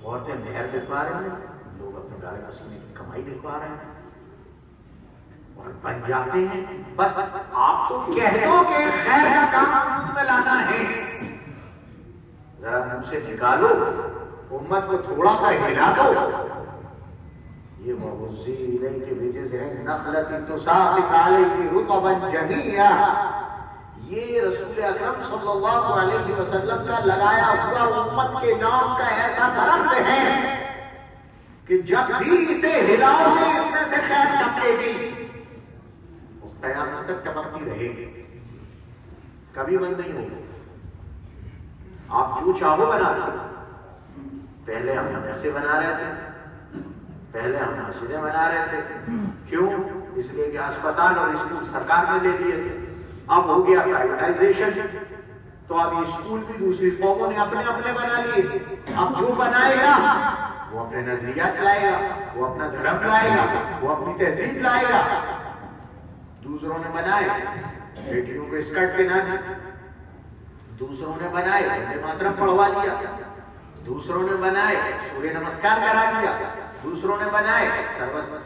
عورتیں مہر لکھوا رہے ہیں, لوگ اپنے گالے پسینے کی کمائی لکھوا رہے ہیں اور بن جاتے ہیں. بس آپ تو کہہ دو کہ خیر کا کام وجود میں لانا ہے, ذرا منہ سے نکالو, امت کو تھوڑا سا ہلا دو. یہ وَوُزِّي إِلَيْكِ بِجِذْعِ النَّخْلَةِ تُسَاقِطْ عَلَيْكِ رُطَبًا جَنِيًّا. یہ رسول اکرم صلی اللہ علیہ وسلم کا لگایا ہوا امت کے نام کا ایسا درخت ہے کہ جب بھی اسے ہلاؤ گے اس میں سے خیر ٹپکے گی, قیامت تک ٹپکتی رہے گی, کبھی بند نہیں ہوگی. آپ جو چاہو بنا لو. پہلے ہم مدرسے بنا رہے تھے, پہلے ہم مسجدیں بنا رہے تھے. کیوں؟ اس لیے کہ اسپتال اور اسکول سرکار نے لے دیے تھے. اب ہو گیا پرائیویٹائزیشن, تو اب یہ اسکول بھی دوسری قوموں نے اپنے اپنے بنا لیے. اب جو بنائے گا وہ اپنے نظریات لائے گا, وہ اپنا دھرم لائے گا, وہ اپنی تہذیب لائے گا. دوسروں نے بنائے بیٹیوں کو اسکرٹ پہنا دی, دوسروں نے بنائے وندے ماترم پڑھوا دیا, دوسروں نے بنائے سوریہ نمسکار کرا دیا, دوسروں نے بنائے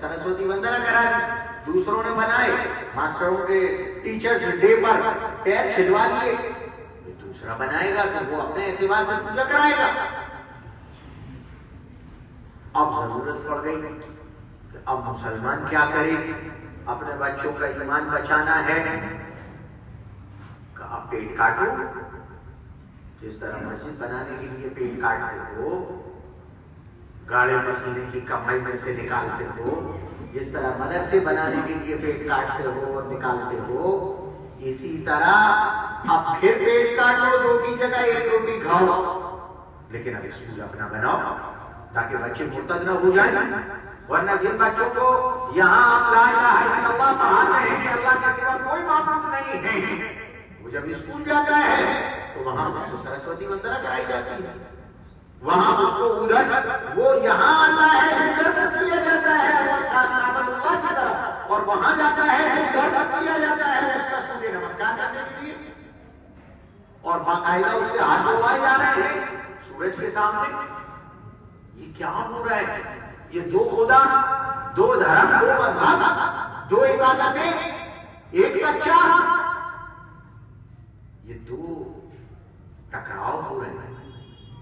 سرسوتی وندنا کرا دی, دوسروں نے بنائے ماسٹروں کے ٹیچرز ڈے پر پیر چھلوا دیے. دوسرا بنائے گا تو وہ اپنے اعتبار سے پوجا کرائے گا. اب ضرورت پڑ گئی کہ اب مسلمان کیا کرے, اپنے بچوں کا ایمان بچانا ہے. کہ اب پیٹ کاٹو, جس طرح مسجد بنانے کے لیے پیٹ کاٹتے ہو, گاڑے پسینے کی کمائی میں سے نکالتے ہو, جس طرح مدرسے بنانے کے لیے پیٹ کاٹتے ہو اور نکالتے ہو, اسی طرح اب پھر پیٹ کاٹو, 2 کی جگہ 1 روٹی کھاؤ, لیکن اب اسکول اپنا بناؤ تاکہ بچے مرتد نہ ہو جائیں. ورنہ جن بچوں کو یہاں آپ لا الہ الا اللہ پڑھاتے ہیں کہ اللہ کے سوا کوئی معبود نہیں ہے، وہ جب اسکول جاتا ہے تو وہاں اس کو سرسوتی وندنا کرائی جاتی ہے، وہاں اس کو ادھر وہ یہاں آتا ہے ادھر کیا جاتا ہے اللہ کی طرف، اور وہاں جاتا ہے ادھر کیا جاتا ہے اس کا سورج نمسکار کرنے کے لیے، اور باقاعدہ اس سے ہاتھ دھوائے جا رہے ہیں سورج کے سامنے۔ یہ کیا ہو رہا ہے؟ یہ دو خدا، دو دھرم، دو مذہب، دو عبادتیں، ایک بچہ، یہ دو ٹکراؤ ہو رہے ہیں۔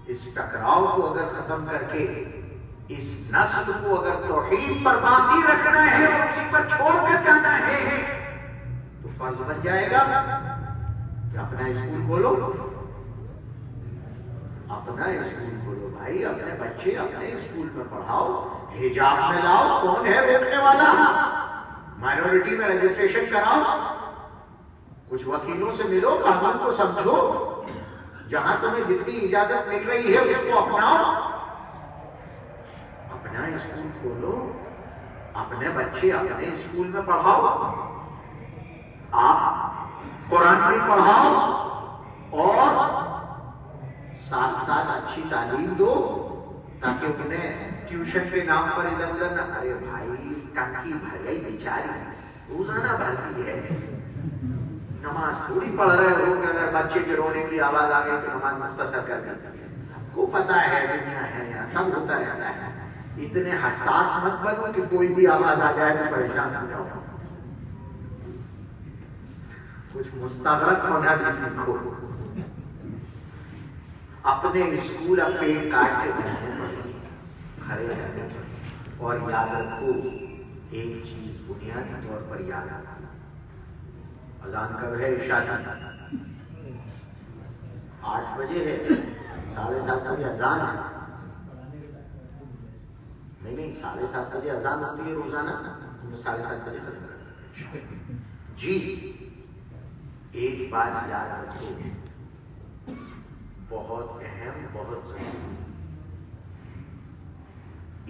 اس ٹکراؤ کو اگر ختم کر کے اس نسل کو اگر توحید پر باقی رکھنا ہے اور اسی پر چھوڑ کر جانا ہے تو فرض بن جائے گا کہ اپنا اسکول کھولو، اپنا اسکول کھولو بھائی، اپنے بچے اپنے اسکول میں پڑھاؤ، حجاب میں لاؤ، کون ہے روکنے والا؟ مائنورٹی میں رجسٹریشن کراؤ، کچھ وکیلوں سے ملو، قانون کو سمجھو، جہاں تمہیں جتنی اجازت مل رہی ہے اس کو اپناؤ، اپنا اسکول کھولو، اپنے بچے اپنے اسکول میں پڑھاؤ، آپ قرآن بھی پڑھاؤ اور ساتھ ساتھ اچھی تعلیم دو تاکہ انہیں ٹیوشن کے نام پر ادھر ادھر نہ، ارے بھائی ٹنکی بھر گئی بیچاری، روزانہ بھرتی ہے، نماز تھوڑی پڑھ رہے ہو کہ اگر بچے کے رونے کی آواز آ گئی تو نماز مختصر کر دی، سب کو پتا ہے دنیا ہے یہاں سب ہوتا رہتا ہے، اتنے حساس مت بنو کہ کوئی بھی آواز آ جائے تو پریشان ہو جاؤ، کچھ مستغرق ہونا بھی سیکھو، اپنے اسکول اپنے کاٹ کے بنانے پڑے کھڑے رہنے پڑے، اور یاد رکھو ایک چیز بنیادی طور پر یاد رکھو، اذان کب ہے؟ عشاء کی 8 بجے ہے، 7:30 بجے اذان ہے، نہیں 7:30 بجے اذان ہوتی ہے روزانہ، 7:30 بجے ختم کرنا جی۔ ایک بات یاد رکھو بہت اہم، بہت ضروری،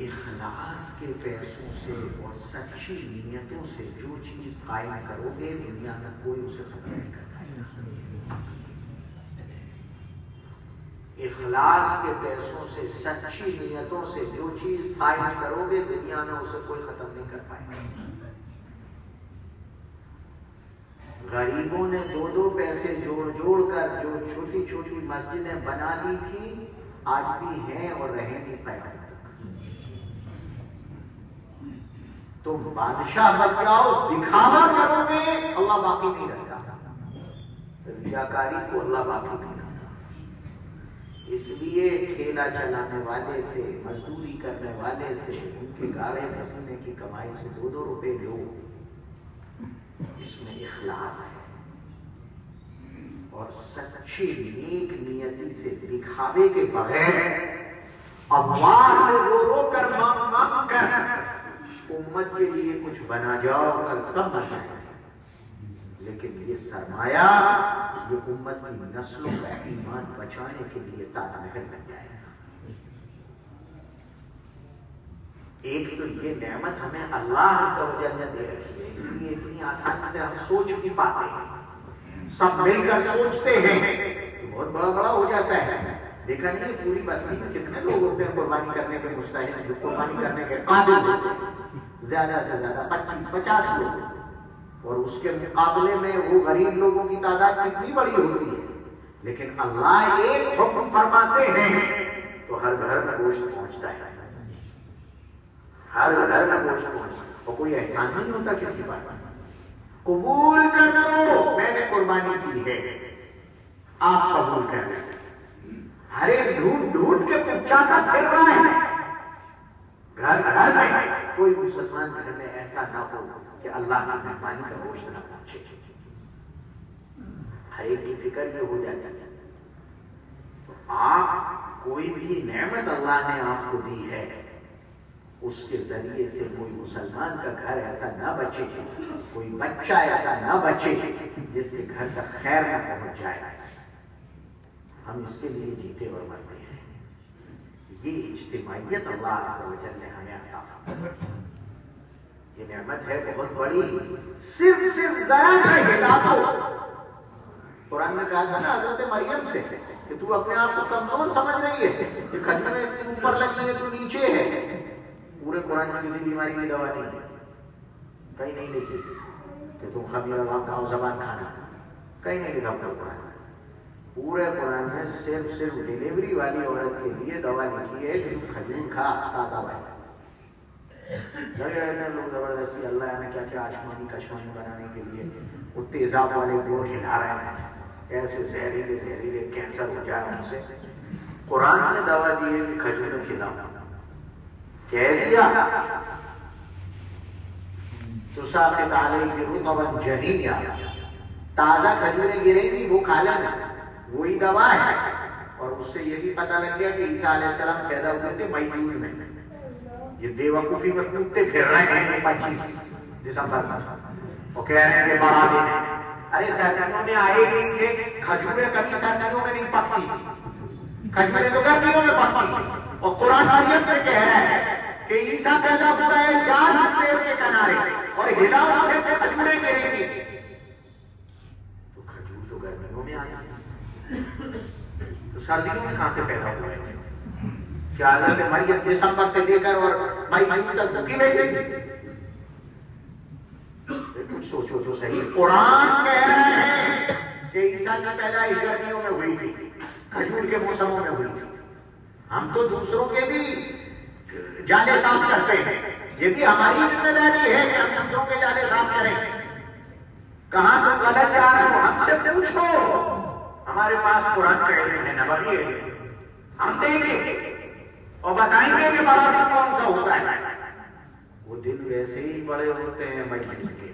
اخلاص کے پیسوں سے اور سچی نیتوں سے جو چیز قائم کرو گے دنیا میں کوئی اسے ختم نہیں کر پائے گا۔ اخلاص کے پیسوں سے سچی نیتوں سے جو چیز قائم کرو گے دنیا میں اسے کوئی ختم نہیں کر پائے گا۔ غریبوں نے 2 پیسے جوڑ کر جو چھوٹی چھوٹی مسجدیں بنا لی تھی آج بھی ہیں اور رہیں گی قیامت تک۔ تم بادشاہ بن جاؤ، دکھاوا کرو گے اللہ باقی نہیں رہتا، ریاکاری کو اللہ باقی نہیں رہتا۔ اس لیے ٹھیلا چلانے والے سے، مزدوری کرنے والے سے، ان کے گاڑے پسینے کی کمائی سے 2 روپے لو، اس میں اخلاص ہے، اور سچی نیک نیتی سے دکھاوے کے بغیر اللہ سے رو کر مانگ کر امت کے لیے کچھ بنا جاؤ، کل سب بن جائے، لیکن یہ سرمایہ یہ امت کی نسلوں کا ایمان بچانے کے لیے تاج محل بن جائے گا۔ ایک تو یہ نعمت ہمیں اللہ عز و جل نے دے رکھی ہے، اس لیے اتنی آسانی سے ہم سوچ نہیں پاتے ہیں، سب مل کر سوچتے ہیں تو بہت بڑا ہو جاتا ہے۔ دیکھا نہیں ہے پوری بستی میں کتنے لوگ ہوتے ہیں قربانی کرنے کے مستحق، جو قربانی کرنے کے قابل ہوتے ہیں، زیادہ سے زیادہ 25-50 لوگ، اور اس کے مقابلے میں وہ غریب لوگوں کی تعداد کتنی بڑی ہوتی ہے، لیکن اللہ ایک حکم فرماتے ہیں تو ہر گھر میں گوشت پہنچتا ہے، ہر گھر میں گوشت پہنچتا ہے، اور کوئی احسان نہیں ہوتا کسی پر۔ قبول کر لو میں نے قربانی کی ہے، آپ قبول کر لیں۔ ہر ایک ڈھونڈ کے پہنچاتا پھر رہا ہے گھر گھر میں، کوئی مسلمان گھر میں ایسا نہ ہو کہ اللہ کی مہمانی کا گوشت نہ پہنچے، ہر ایک کی فکر یہ ہو جاتی ہے۔ تو آپ کوئی بھی نعمت اللہ نے آپ کو دی ہے، اس کے ذریعے سے کوئی مسلمان کا گھر ایسا نہ بچے، کوئی بچہ ایسا نہ بچے جس کے گھر کا خیر نہ پہنچ جائے۔ ہم اس کے لیے جیتے اور مرتے ہیں، یہ اجتماعیت اللہ عز و جل نے ہمیں عطا فرمائی۔ یہ نعمت ہے بہت بڑی، صرف ذرا سا ہلا دو. قرآن نے کہا تھا نا حضرت مریم سے کہ تو اپنے آپ کو کمزور سمجھ رہی ہے، یہ کھجوریں اتنی اوپر لگی ہے تو نیچے ہے. پورے قرآن میں کسی بیماری کی دوا نہیں ہے، کہیں نہیں لکھی کہ تم خمیر کھاؤ زبان کھانا، کہیں نہیں لکھا پورے قرآن میں. پورے قرآن میں صرف ڈیلیوری والی عورت کے لیے دوا لکھی ہے کہ تم کھجور کھا تازہ بھائی. لگے رہتے ہیں لوگ زبردستی اللہ نے کیا کیا آشمانی کشمانی بنانے کے لیے وہ تیزاب والے گوڑ کھلا رہے ہیں، ایسے زہریلے کینسر ہو جائے ان سے. قرآن نے دوا دی ہے کہ کھجور کھلاؤ، کہہ دیا تساقط علیک رطبا جنیا، تازہ کھجوریں گریں گی وہ کھا لینا، وہی دوا ہے. اور اس سے یہ بھی پتہ لگ گیا کہ عیسیٰ علیہ السلام پیدا ہوئے تھے مئی جون میں. یہ بے وقوفی میں کودتے پھر رہے ہیں 25 دسمبر میں وہ کہہ رہے ہیں کہ بڑھا دینے. ارے سردیوں میں آئے نہیں تھے، کھجوریں کبھی سردیوں میں نہیں پکتی، کھجوریں تو گرمیوں میں پکتی. اور قرآن مریم سے کہہ رہا ہے کہ عیسیٰ پیدا ہو رہا ہے جان پیڑ کے کنارے اور ہلاؤ سے کھجوریں گریں گی. تو کھجور تو گرمیوں میں آئی تو سردیوں میں کہاں سے پیدا ہوئے؟ کیا حضرت مریم دسمبر سے لے کر اور مئی جون تک بھوکی بیٹھ گئی تھی؟ کچھ سوچو تو صحیح. قرآن کہہ رہے ہیں کہ عیسیٰ کی پیدائش گرمیوں میں ہوئی تھی، کھجور کے موسموں میں ہوئی تھی. ہم تو دوسروں کے بھی جالے صاف کرتے ہیں، یہ بھی ہماری ذمہ داری ہے کہ ہم دوسروں کے جالے صاف کریں. کہاں تم غلط جا رہے ہو ہم سے پوچھو. ہمارے پاس قرآن کا علم ہے، نبوی علم، ہم دیں گے اور بتائیں گے کہ بڑا دن کون سا ہوتا ہے. وہ دن ویسے ہی بڑے ہوتے ہیں مئی جون کے،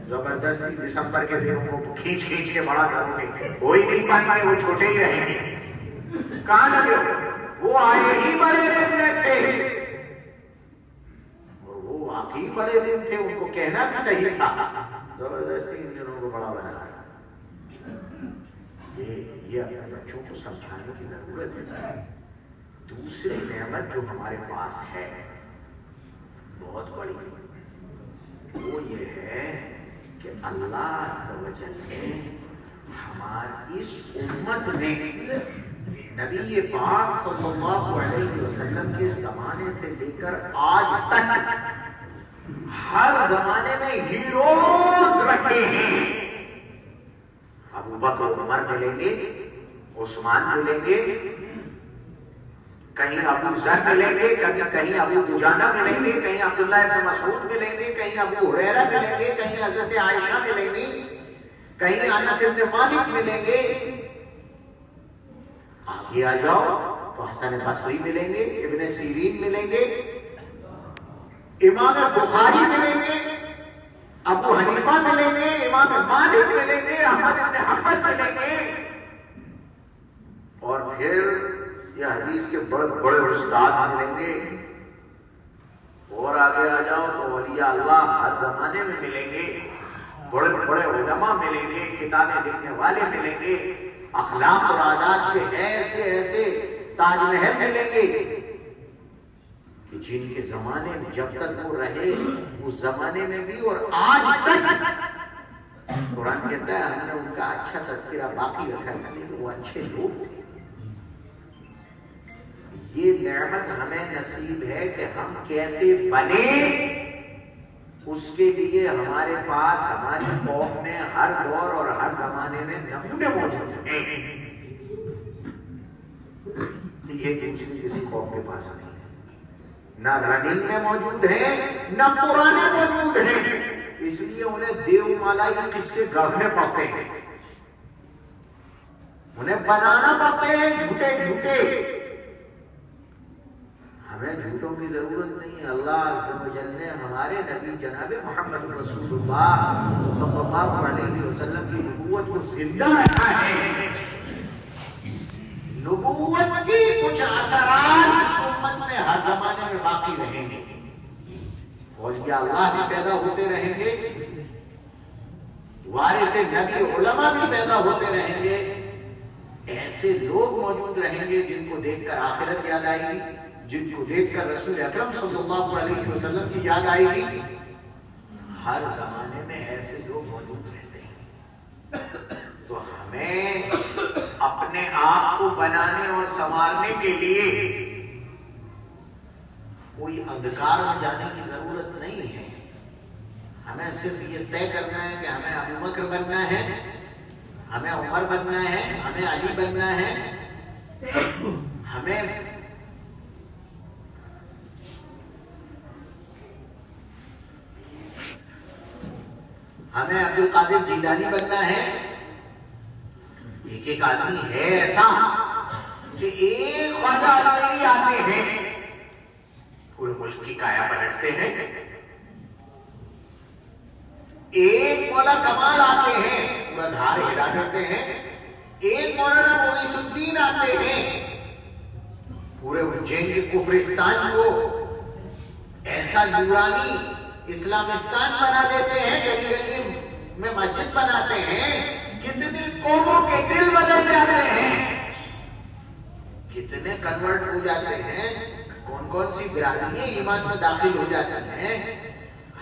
زبردستی دسمبر کے دنوں کو کھینچ کے بڑا کرو گے، ہو ہی نہیں پائیں گے، وہ چھوٹے ہی رہیں گے. کہاں لگے وہ آئے ہی بڑے دن میں تھے اور وہ واقعی بڑے دن تھے، ان کو کہنا بھی صحیح تھا. زبردستی ان دنوں کو بڑا بنا. یہ اپنے بچوں کو سمجھانے کی ضرورت ہے. دوسری نعمت جو ہمارے پاس ہے بہت بڑی، وہ یہ ہے کہ اللہ عز و جل نے ہماری اس امت میں نبی پاک صلی اللہ علیہ وسلم کے زمانے سے لے کر آج تک ہر زمانے میں ہیروز رکھے ہیں. ابو بکر عمر ملیں گے، عثمان ملیں گے، کہیں ابو ذر ملیں گے، کہیں ابو دجانہ ملیں گے، کہیں عبداللہ ابن مسعود ملیں گے، کہیں ابو ہریرہ ملیں گے، کہیں حضرت عائشہ ملیں گی، کہیں انس بن مالک ملیں گے. آگے آ جاؤ تو حسن بصری ملیں گے، ابن سیرین ملیں گے، امام بخاری ملیں گے، ابو حنیفہ ملیں گے، امام مالک ملیں گے، احمد بن حنبل ملیں گے. اور پھر یہ حدیث کے بڑے بڑے استاد ملیں گے. اور آگے آ جاؤ تو اولیاء اللہ ہر زمانے میں ملیں گے، بڑے بڑے علماء ملیں گے، کتابیں لکھنے والے ملیں گے، اخلاق اور عادات کے ایسے تاج محل ملیں گے کہ جن کے زمانے میں جب تک وہ رہے اس زمانے میں بھی اور آج تک قرآن کہتا ہے ہم نے ان کا اچھا تذکرہ باقی رکھا، اس لیے وہ اچھے لوگ تھے. یہ نعمت ہمیں نصیب ہے کہ ہم کیسے بنے، اس کے لیے ہمارے پاس ہماری قوم میں ہر دور اور ہر زمانے میں نمونے موجود ہیں. یہ دوسری کسی قوم کے پاس نہیں ہے، نہ رننگ میں موجود ہیں نہ پرانے موجود ہیں. اس لیے انہیں دیو مالائی قصے گڑھنے پڑتے ہیں، انہیں بنانا پڑتے ہیں جھوٹے. ہمیں جھوٹوں کی ضرورت نہیں. اللہ عز و جل نے ہمارے نبی جناب محمد رسول اللہ صلی اللہ علیہ وسلم کی نبوت کو زندہ رکھا ہے. نبوت کی کچھ اثرات اس امت میں ہر زمانے میں باقی رہیں گے. اولیاء اللہ بھی پیدا ہوتے رہیں گے، وارث نبی علماء بھی پیدا ہوتے رہیں گے. ایسے لوگ موجود رہیں گے جن کو دیکھ کر آخرت یاد آئے گی، جن کو دیکھ کر رسول اکرم صلی اللہ علیہ وسلم کی یاد آئے گی. ہر زمانے میں ایسے لوگ موجود رہتے ہیں. تو ہمیں اپنے آپ کو بنانے اور سنوارنے کے لیے کوئی اندھکار میں جانے کی ضرورت نہیں ہے. ہمیں صرف یہ طے کرنا ہے کہ ہمیں ابو بکر بننا ہے, ہمیں عمر بننا ہے, ہمیں علی بننا ہے, ہمیں عبد القادر جیلانی بننا ہے. ایک ایک آدمی ہے ایسا کہ ایک خواجہ اجمیری آتے ہیں, پورے ملک کی کایا پلٹتے ہیں. ایک مولا کمال آتے ہیں, پورا دھار ہلا دیتے ہیں. ایک مولانا مغیث الدین آتے ہیں, پورے اجین کے کفرستان کو ایسا یورانی اسلامستان بنا دیتے ہیں, گلی گلی میں مسجد بناتے ہیں. کتنی قوموں کے دل بدل جاتے ہیں, کتنے کنورٹ ہو جاتے ہیں, کون کون سی برادریاں ایمان میں داخل ہو جاتی ہیں.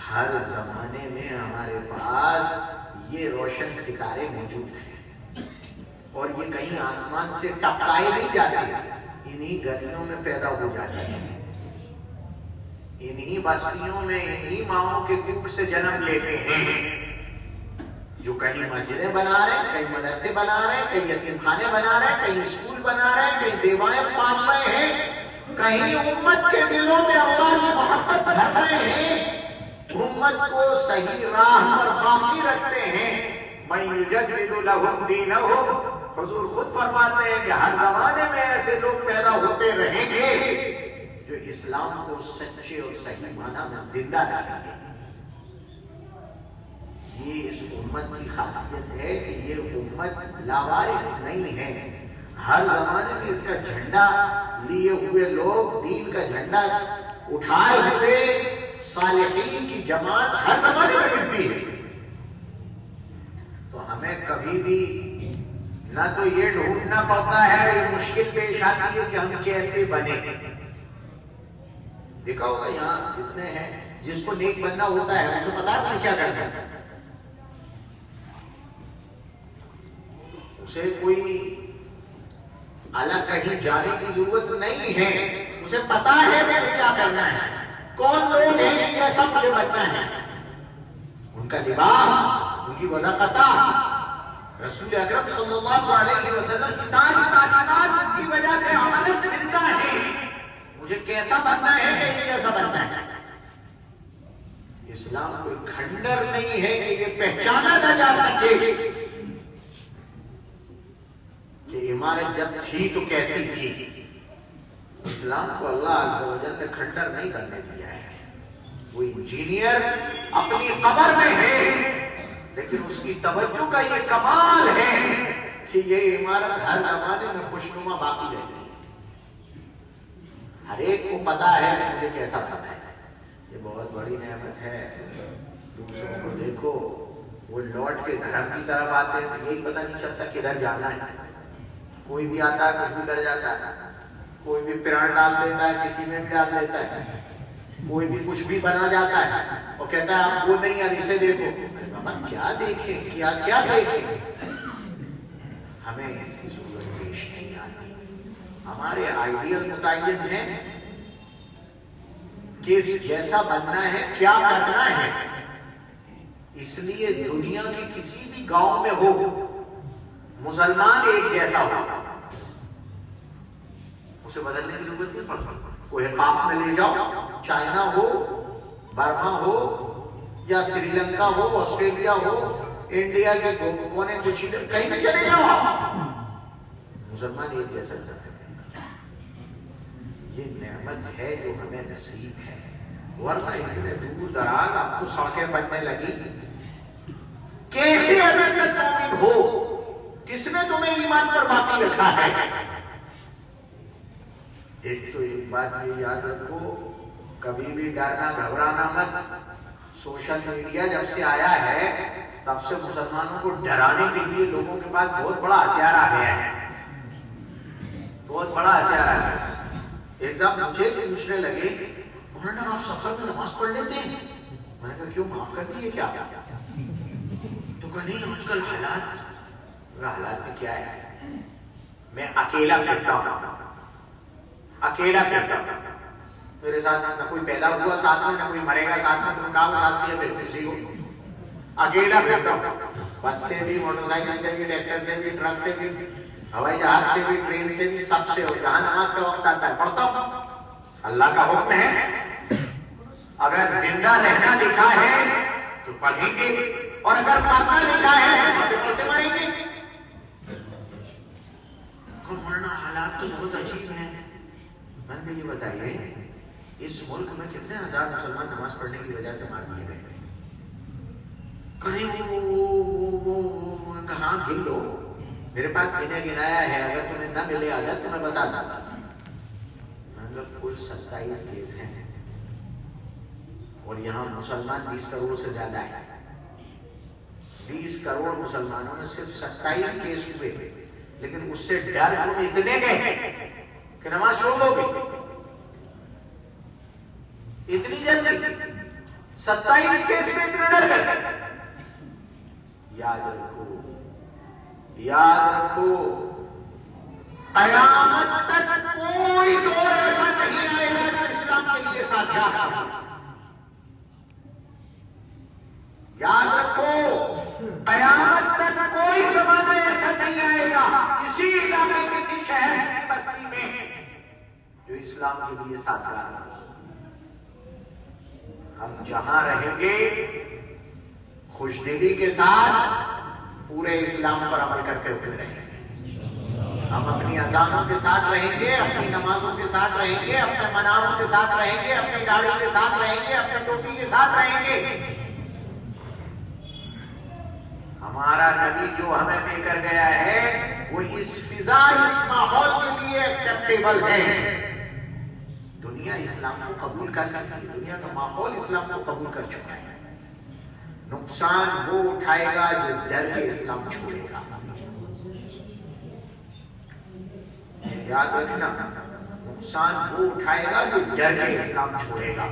ہر زمانے میں ہمارے پاس یہ روشن ستارے موجود ہیں اور یہ کہیں آسمان سے ٹپکائے نہیں جاتے, انہی گلیوں میں پیدا ہو جاتے ہیں, انہی بستیوں میں انہی ماؤں کے کوکھ سے جنم لیتے ہیں, جو کہیں مسجدیں بنا رہے ہیں, کہیں مدرسے بنا رہے ہیں, کہیں یتیم خانے بنا رہے ہیں, کہیں اسکول بنا رہے ہیں, کہیں بیوائیں پال رہے ہیں, کہیں امت کے دلوں میں اللہ کی محبت بھر رہے ہیں, امت کو صحیح راہ پر باقی رکھتے ہیں. مَن یُجَدِّدُ لَهُمْ دِینَهُمْ, حضور خود فرماتے ہیں کہ ہر زمانے میں ایسے لوگ پیدا ہوتے رہیں گے جو اسلام کو سچے اور صحیح معنی میں زندہ رکھیں گے. یہ اس امت کی خاصیت ہے کہ یہ امت لاوارث نہیں ہے. ہر زمانے میں اس کا جھنڈا لیے ہوئے لوگ, دین کا جھنڈا اٹھائے ہوئے صالحین کی جماعت ہر زمانے میں ملتی ہے. تو ہمیں کبھی بھی نہ تو یہ ڈھونڈنا پڑتا ہے, یہ مشکل پیش آتی ہے کہ ہم کیسے بنے. دیکھا ہوگا یہاں جتنے ہیں جس کو نیک بننا ہوتا ہے اسے پتا ہے کیا کرنا ہے. اسے کوئی الگ کہیں جانے کی ضرورت نہیں ہے, اسے پتا ہے کہ کیا کرنا ہے, کون لوگ ہیں کیسا مجھے بننا ہے. ان کا لباس, ان کی وضاقتہ, رسول اکرم صلی اللہ علیہ وسلم کی ساری تعلیمات ان کی وجہ سے عملاً زندہ ہے. مجھے کیسا بننا ہے, کہیں کیسا بننا ہے. اسلام کوئی کھنڈر نہیں ہے کہ یہ پہچانا نہ جا سکے کہ عمارت جب تھی تو کیسی تھی. اسلام کو اللہ عز و جل نے کھنڈر نہیں کرنے دیا ہے. وہ انجینئر اپنی قبر میں ہے, لیکن اس کی توجہ کا یہ کمال ہے کہ یہ عمارت ہر زمانے میں خوشنما باقی رہتی ہے. ہر ایک کو پتا ہے کہ مجھے کیسا بننا ہے. یہ بہت بڑی نعمت ہے. دوسروں کو دیکھو, وہ لوٹ کے دھرم کی طرف آتے ہیں, یہی پتہ نہیں چلتا کدھر جانا ہے. کوئی بھی آتا ہے کچھ بھی کر جاتا ہے, کوئی بھی پران ڈال دیتا ہے, کسی میں بھی ڈال دیتا ہے, کوئی بھی کچھ بھی بنا جاتا ہے اور کہتا ہے آپ وہ نہیں, اب اسے دیکھو. بابا کیا دیکھیں, کیا کیا دیکھیں. ہمیں اس کی ضرورت پیش نہیں آتی. ہمارے آئیڈیل متعین ہے کہ جیسا بننا ہے, کیا کرنا ہے. اس لیے دنیا کے کسی بھی گاؤں میں ہو, مسلمان ایک جیسا ہو, اسے بدلنے کی ضرورت نہیں پڑتی. کوئی قاف میں لے جاؤ, چائنا ہو, برما ہو, یا سری لنکا ہو, آسٹریلیا ہو, انڈیا کے کونے کچھ کہیں بھی چلے جاؤ, مسلمان ایک جیسا ہے. یہ نعمت ہے جو ہمیں نصیب ہے. ورنہ اتنے دور دراز اب تو سڑکیں بننے لگی. کیسے ابھی تک مومن ہو, کس نے تمہیں ایمان پر باقی رکھا ہے. ایک تو ایک بات یہ یاد رکھو, کبھی بھی ڈرنا گھبرانا مت. سوشل میڈیا جب سے آیا ہے تب سے مسلمانوں کو ڈرانے کے لیے لوگوں کے پاس بہت بڑا ہتھیار آ گیا ہے. بہت بڑا ہتھیار آ گیا. ایک صاحب مجھے پوچھنے لگے مولانا آپ سفر میں نماز پڑھ لیتے ہیں؟ میں نے کہا کیوں معاف کر دیے کیا؟ تو کہا نہیں آج کل حالات میں کیا ہے، میں اکیلا پھرتا ہوں، اکیلا پھرتا ہوں، میرے ساتھ نہ کوئی پیدا ہوا ساتھ میں، نہ کوئی مرے گا ساتھ میں، تم کہاں ساتھ میں بے خوشی ہو، اکیلا پھرتا ہوں، بس سے بھی، موٹر سائیکل سے بھی، ٹریکٹر سے بھی، ٹرک سے بھی، ہوائی جہاز سے بھی، ٹرین سے بھی، سب سے ہو، جہاں نماز کا وقت آتا ہے پڑھتا ہوں۔ اللہ کا حکم ہے اگر زندہ رہنا لکھا ہے تو پڑھیں گے، اور اگر مرنا لکھا ہے تو پڑھتے مریں گے۔ مولانا حالات تو بہت عجیب ہیں۔ میں نے یہ بتائیے اس ملک میں کتنے ہزار مسلمان نماز پڑھنے کی وجہ سے مار دیے گئے؟ کہیں وہ کہاں گن لو، میرے پاس گنے گنایا ہے، اگر تمہیں نہ ملے عادت تو میں بتا داتا۔ کل 27 کیس ہیں اور یہاں مسلمان 20 کروڑ سے زیادہ ہے، 20 کروڑ مسلمانوں میں صرف 27 کیس ہوئے، لیکن اس سے ڈر تم اتنے گئے کہ نماز چھوڑ دو گے اتنی جلدی، 27 کیس میں اتنے ڈر گئے۔ یاد رکھو، یاد رکھو، قیامت تک کوئی دور ایسا نہیں آئے گا جو اسلام کے لیے ساتھیا۔ یاد رکھو، قیامت تک کوئی زمانہ ایسا نہیں آئے گا کسی علاقے، کسی شہر، کسی بستی میں جو اسلام کے لیے سازگار نہ ہو۔ ہم جہاں رہیں گے خوش دلی کے ساتھ پورے اسلام پر عمل کرتے ہوئے رہیں گے۔ ہم اپنی اذانوں کے ساتھ رہیں گے، اپنی نمازوں کے ساتھ رہیں گے، اپنے مناروں کے ساتھ رہیں گے، اپنی داڑھی کے ساتھ رہیں گے، اپنے ٹوپی کے ساتھ رہیں گے۔ ہمارا نبی جو ہمیں دے کر گیا ہے وہ اس فضا، اس ماحول کے لیے ایکسیپٹیبل ہے۔ دنیا اسلام کو قبول کر چکی ہے، دنیا کا ماحول اسلام کو قبول کر چکا ہے۔ نقصان وہ اٹھائے گا جو ڈر کے اسلام چھوڑے گا۔ یاد رکھنا، نقصان وہ اٹھائے گا جو ڈر کے اسلام چھوڑے گا،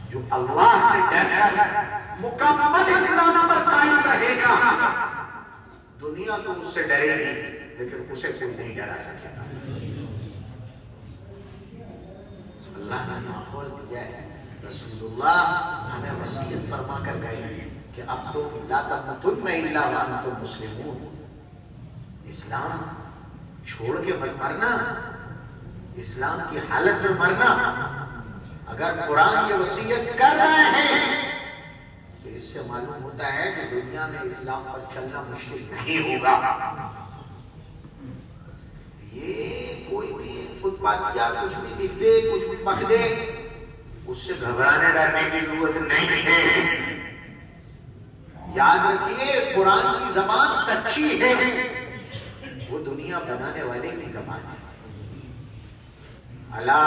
جو اللہ سے ڈر کر مکمل اسلام پر قائم رہے گا۔ دنیا تو اس سے ڈرے گی لیکن اسے کوئی نہیں ڈرا سکے گا۔ اللہ نے ماحول دیا ہے، رسول اللہ ہمیں وصیت فرما کر گئے کہ اب تو لا تموتن الا وانتم مسلمون، اسلام چھوڑ کے مت مرنا، اسلام کی حالت میں مرنا۔ اگر قرآن یہ وصیت کر رہے ہیں تو اس سے معلوم ہوتا ہے کہ دنیا میں اسلام پر چلنا مشکل نہیں ہوگا۔ یہ کوئی بھی فٹ پاتھ یا کچھ بھی لکھ دے، کچھ بھی بک دے، اس سے گھبرانے ڈرنے کی ضرورت نہیں ہے۔ یاد رکھیے، قرآن کی زبان سچی ہے، وہ دنیا بنانے والے کی زبان ہے۔ الا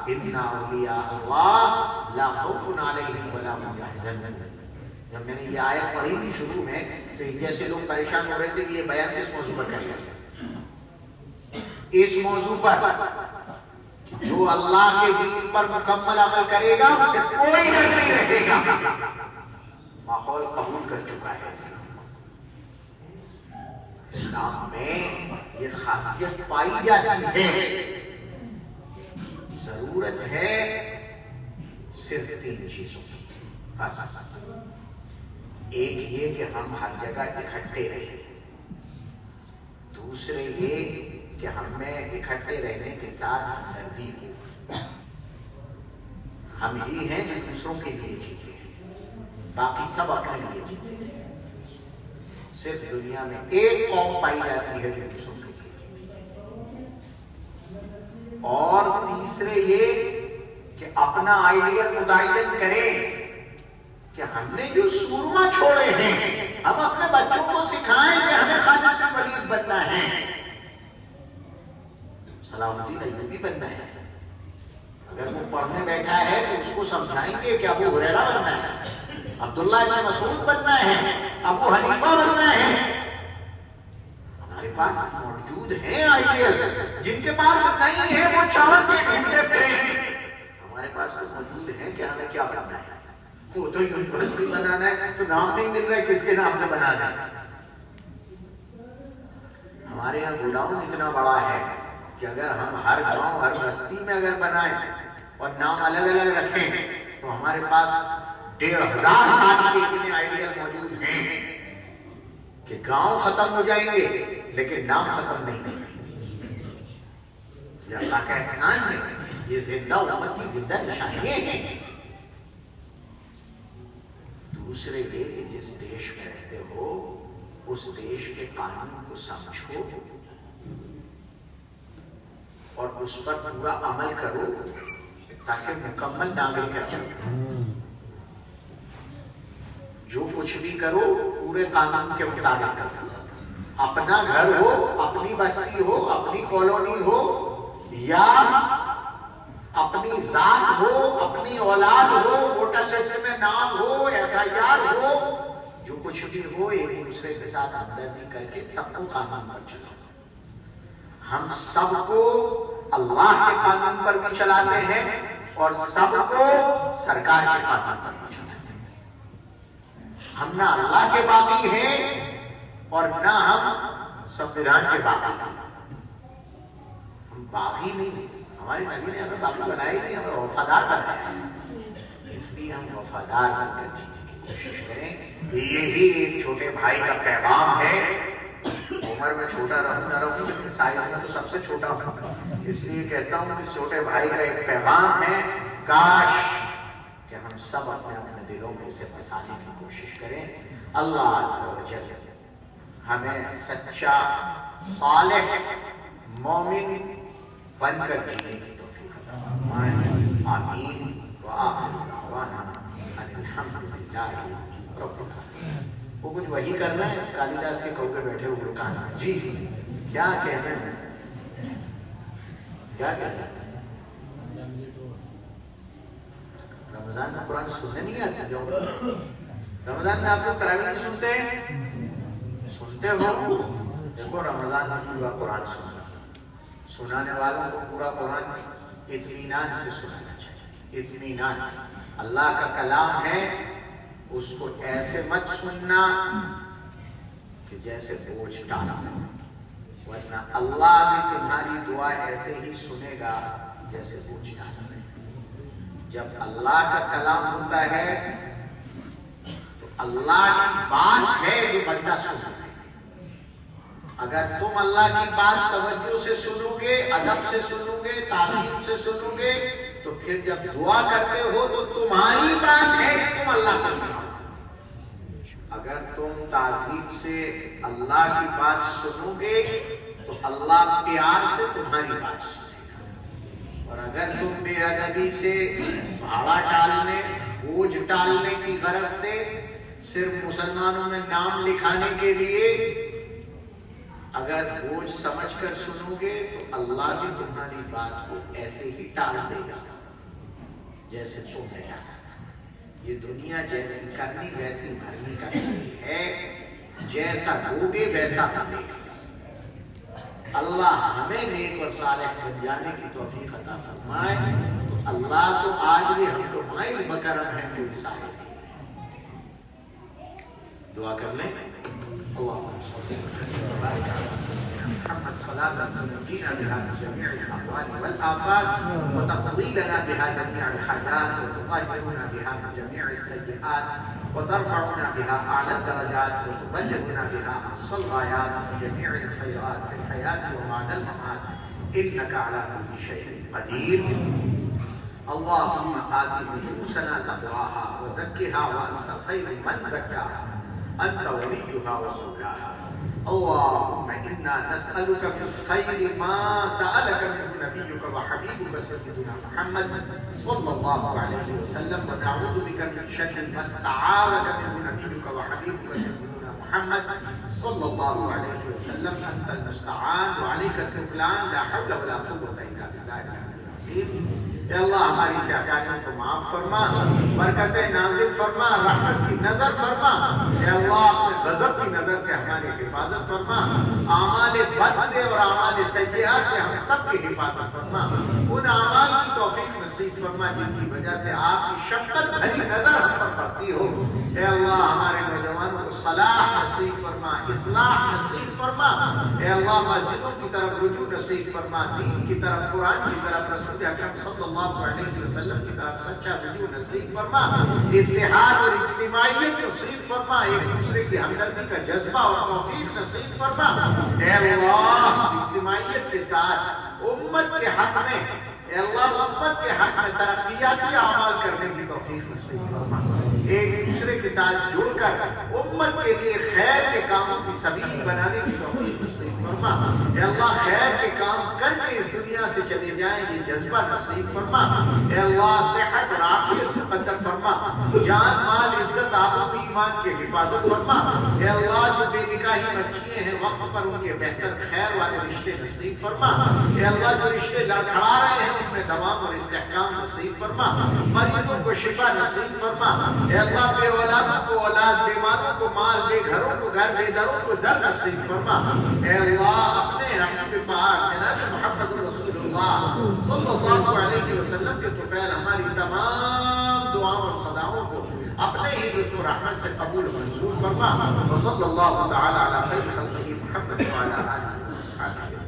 ان اولیاء اللہ لا خوف علیہم ولا هم يحزنون۔ جب میں نے یہ آیت پڑھی تھی شروع میں تو انڈیا سے لوگ پریشان ہو رہے تھے کہ یہ بیان کس موضوع پر کرے گا۔ اس موضوع پر جو اللہ کے دین پر مکمل عمل کرے گا اسے کوئی ڈر نہیں رہے گا۔ ماحول قبول کر چکا ہے اسلام کو۔ اسلام میں یہ خاصیت پائی جاتی ہے۔ ضرورت ہے صرف 3 چیزوں کی بس۔ ایک یہ کہ ہم ہر جگہ اکٹھے رہیں، دوسرے یہ کہ ہم میں اکٹھے رہنے کے ساتھ ہمدردی ہو۔ ہم ہی ہیں جو دوسروں کے لیے جیتے ہیں، باقی سب اپنے لیے جیتے ہیں۔ صرف دنیا میں ایک قوم پائی جاتی ہے جو دوسروں کے لیے جیتی ہے۔ اور تیسرے یہ کہ اپنا آئیڈیل متعین کریں کہ ہم نے جو سورما چھوڑے ہیں ہم اپنے بچوں کو سکھائیں کہ ہمیں خالد بن ولید بننا ہے، سلام الدین ایوبی بننا ہے۔ اگر وہ پڑھنے بیٹھا ہے تو اس کو سمجھائیں گے کہ ابو ہریرہ بننا ہے، عبداللہ ابن مسعود بننا ہے، ابو حنیفہ بننا ہے۔ ہمارے پاس موجود ہیں آئیڈیل، جن کے پاس نہیں ہے وہ چاہتے ڈھونڈتے پھریں۔ ہمارے پاس تو موجود ہیں کہ ہمیں کیا کرنا ہے، وہ تو یونیورسٹی بنانا ہے تو نام نہیں مل رہا ہے کس کے نام سے بنانا ہے۔ ہمارے یہاں گوڈاؤن اتنا بڑا ہے کہ اگر ہم ہر گاؤں ہر بستی میں اگر بنائیں اور نام الگ الگ رکھیں تو ہمارے پاس 1500 سال کے اتنے آئیڈیل موجود ہیں کہ گاؤں ختم ہو جائیں گے لیکن نام ختم نہیں ہوگا۔ یہ اللہ کا احسان ہے، یہ زندہ امت کی زندہ نشانیاں ہیں۔ دوسرے یہ کہ جس دیش میں رہتے ہو اس دیش کے قانون کو سمجھو اور اس پر پورا عمل کرو تاکہ مکمل ناگرک رہو۔ جو کچھ بھی کرو پورے قانون کے مطابق کرو۔ اپنا گھر ہو، اپنی بستی ہو، اپنی کالونی ہو یا اپنی ذات ہو، اپنی اولاد ہو، ووٹر لسٹ میں نام ہو، SIR ہو، جو کچھ بھی ہو ایک دوسرے کے ساتھ ہمدردی کر کے سب کو قانون پر چلاؤ۔ ہم سب کو اللہ کے قانون پر بھی چلاتے ہیں اور سب کو سرکار کے قانون پر بھی چلاتے ہیں۔ ہم نہ اللہ کے باغی ہیں اور نہ ہم سنویدھان کے باغی ہیں۔ ہم باغی نہیں، ہمارے نبی نے ہمیں باغی بنایا ہی نہیں، ہمیں وفادار بنایا۔ اس لیے ہم وفادار بن کر جینے کی کوشش کریں۔ یہی ایک چھوٹے بھائی کا پیغام ہے۔ عمر میں چھوٹا رہوں نہ رہوں لیکن سائز میں تو سب سے چھوٹا ہوں، اس لیے کہتا ہوں کہ چھوٹے بھائی کا ایک پیغام ہے، کاش کہ ہم سب اپنے اپنے دلوں میں اسے بسانے کی کوشش کریں۔ اللہ عز و جل ہمیں سچا صالح مومن بن کر جینے کی توفیق عطا فرمائے۔ آمین وآخر دعوانا ان الحمد للہ رب العالمین۔ وہ کچھ وہی کرنا ہے، کالی داس کے کوپے بیٹھے ہوئے کہنا جی کیا کہنا ہے، کیا کہنا ہے؟ رمضان میں قرآن سننے نہیں آتے؟ جو رمضان میں آپ لوگ تراویح نہیں سنتے ہیں؟ سنتے ہو؟ دیکھو رمضان میں پورا قرآن سننا، سنانے والوں کو پورا قرآن اطمینان سے سننا چاہیے۔ اطمینان، اللہ کا کلام ہے، اس کو ایسے مت سننا کہ جیسے بوجھ ڈالا، ورنہ اللہ بھی تمہاری دعا ایسے ہی سنے گا جیسے بوجھ ڈالا۔ جب اللہ کا کلام ہوتا ہے تو اللہ کی بات ہے جو بندہ سنتا ہے۔ اگر تم اللہ کی بات توجہ سے سنو گے، ادب سے سنو گے، تعظیم سے سنو گے تو پھر جب دعا کرتے ہو تو تمہاری بات ہے کہ تم اللہ کو سنو۔ اگر تم تعظیم سے اللہ کی بات سنو گے تو اللہ پیار سے تمہاری بات سنے گا، اور اگر تم بے ادبی سے بھاڑا ٹالنے، بوجھ ٹالنے کی غرض سے صرف مسلمانوں میں نام لکھانے کے لیے اگر بوجھ سمجھ کر سنو گے تو اللہ بھی تمہاری بات کو ایسے ہی ٹال دے گا جیسے تم نے ٹالا۔ یہ دنیا جیسی کرنی ویسی بھرنی کا کھیل ہے، جیسا دو گے ویسا ملے گا۔ اللہ ہمیں نیک اور صالح بن جانے کی توفیق عطا فرمائے۔ اللہ تو آج بھی ہم کو مائل بکرم ہے، کوئی صالح نہیں۔ دعا کر لیں۔ اللهم صل وبارك على محمد صلاة تنجينا بها من جميع الأهوال والآفات وتقضي لنا بها جميع الحاجات وتطهرنا بها من جميع السيئات وترفعنا بها أعلى الدرجات وتبلغنا بها أقصى الغايات وجميع الخيرات في الحياة وبعد الممات إنك على كل شيء قدير۔ اللهم آت نفوسنا تقواها وزكها وأنت خير من زكاها أنت وليها ومولاها۔ اللهم إنا نسألك من خير ما سألك منه نبيك وحبيبك سيدنا محمد صلى الله عليه وسلم، ونعوذ بك من شر ما استعاذك منه نبيك وحبيبك سيدنا محمد صلى الله عليه وسلم۔ أنت المستعان وعليك التكلان، لا حول ولا قوة إلا بالله العلي العظيم۔ اے اللہ ہماری سیاحیوں کو معاف فرما، برکتیں نازل فرما، رحمت کی نظر فرما، اے اللہ اپنے غضب کی نظر سے ہماری حفاظت فرما، اعمال بد سے اور اعمال سیئہ سے ہم سب کی حفاظت فرما، ان اعمال کی توفیق نصیب فرما جن کی وجہ سے آپ کی شفقت بھری نظر ہم پر پڑتی ہو۔ اے اللہ ہمارے نوجوانوں کو صلاح نصیب فرما، اصلاح نصیب فرما، اے اللہ مسجدوں کی طرف رجوع نصیب فرما، دین کی طرف، قرآن کی طرف، رسول اکرم صلی اللہ علیہ وسلم کی طرف سچا رجوع نصیب فرما، اتحاد اور اجتماعیت نصیب فرما، ایک دوسرے کی ہمدردی کا جذبہ اور توفیق نصیب فرما، اے اللہ اجتماعیت کے ساتھ امت کے حق میں، اے اللہ امت کے حق میں ترقیاتی اعمال کرنے کی توفیق نصیب فرما، ایک دوسرے کے ساتھ جڑ کر امت کے لیے خیر کے کاموں کی سبیل بنانے کی توفیق نصیب فرما، اے اللہ خیر کے کام کر کے اس دنیا سے چلے جائیں یہ جذبہ نصیب فرما، اے اللہ صحت اور عافیت مقدر فرما، جان مال عزت آبرو ایمان کی حفاظت فرما، اے اللہ جو بے نکاحی بچیاں ہیں وقت پر ان کے بہتر خیر والے رشتے نصیب فرما، اے اللہ جو رشتے لڑکھڑا رہے ہیں ان میں دوام اور استحکام نصیب فرما، مریضوں کو شفا نصیب فرما، اے اللہ بے اولادوں کو اولاد، بیماروں کو مال، بے گھروں کو گھر، بے دروں کو در نصیب فرما، اے اللہ اپنے رحمت پاک جناب محمد رسول اللہ صلی اللہ علیہ وسلم کے طفیل ہماری تمام دعاؤں اور صداؤں کو اپنے ہی لطف و رحمت سے قبول و منظور فرما، وصلی اللہ تعالی علی خیر خلقہ محمد وعلی آلہ وصحبہ۔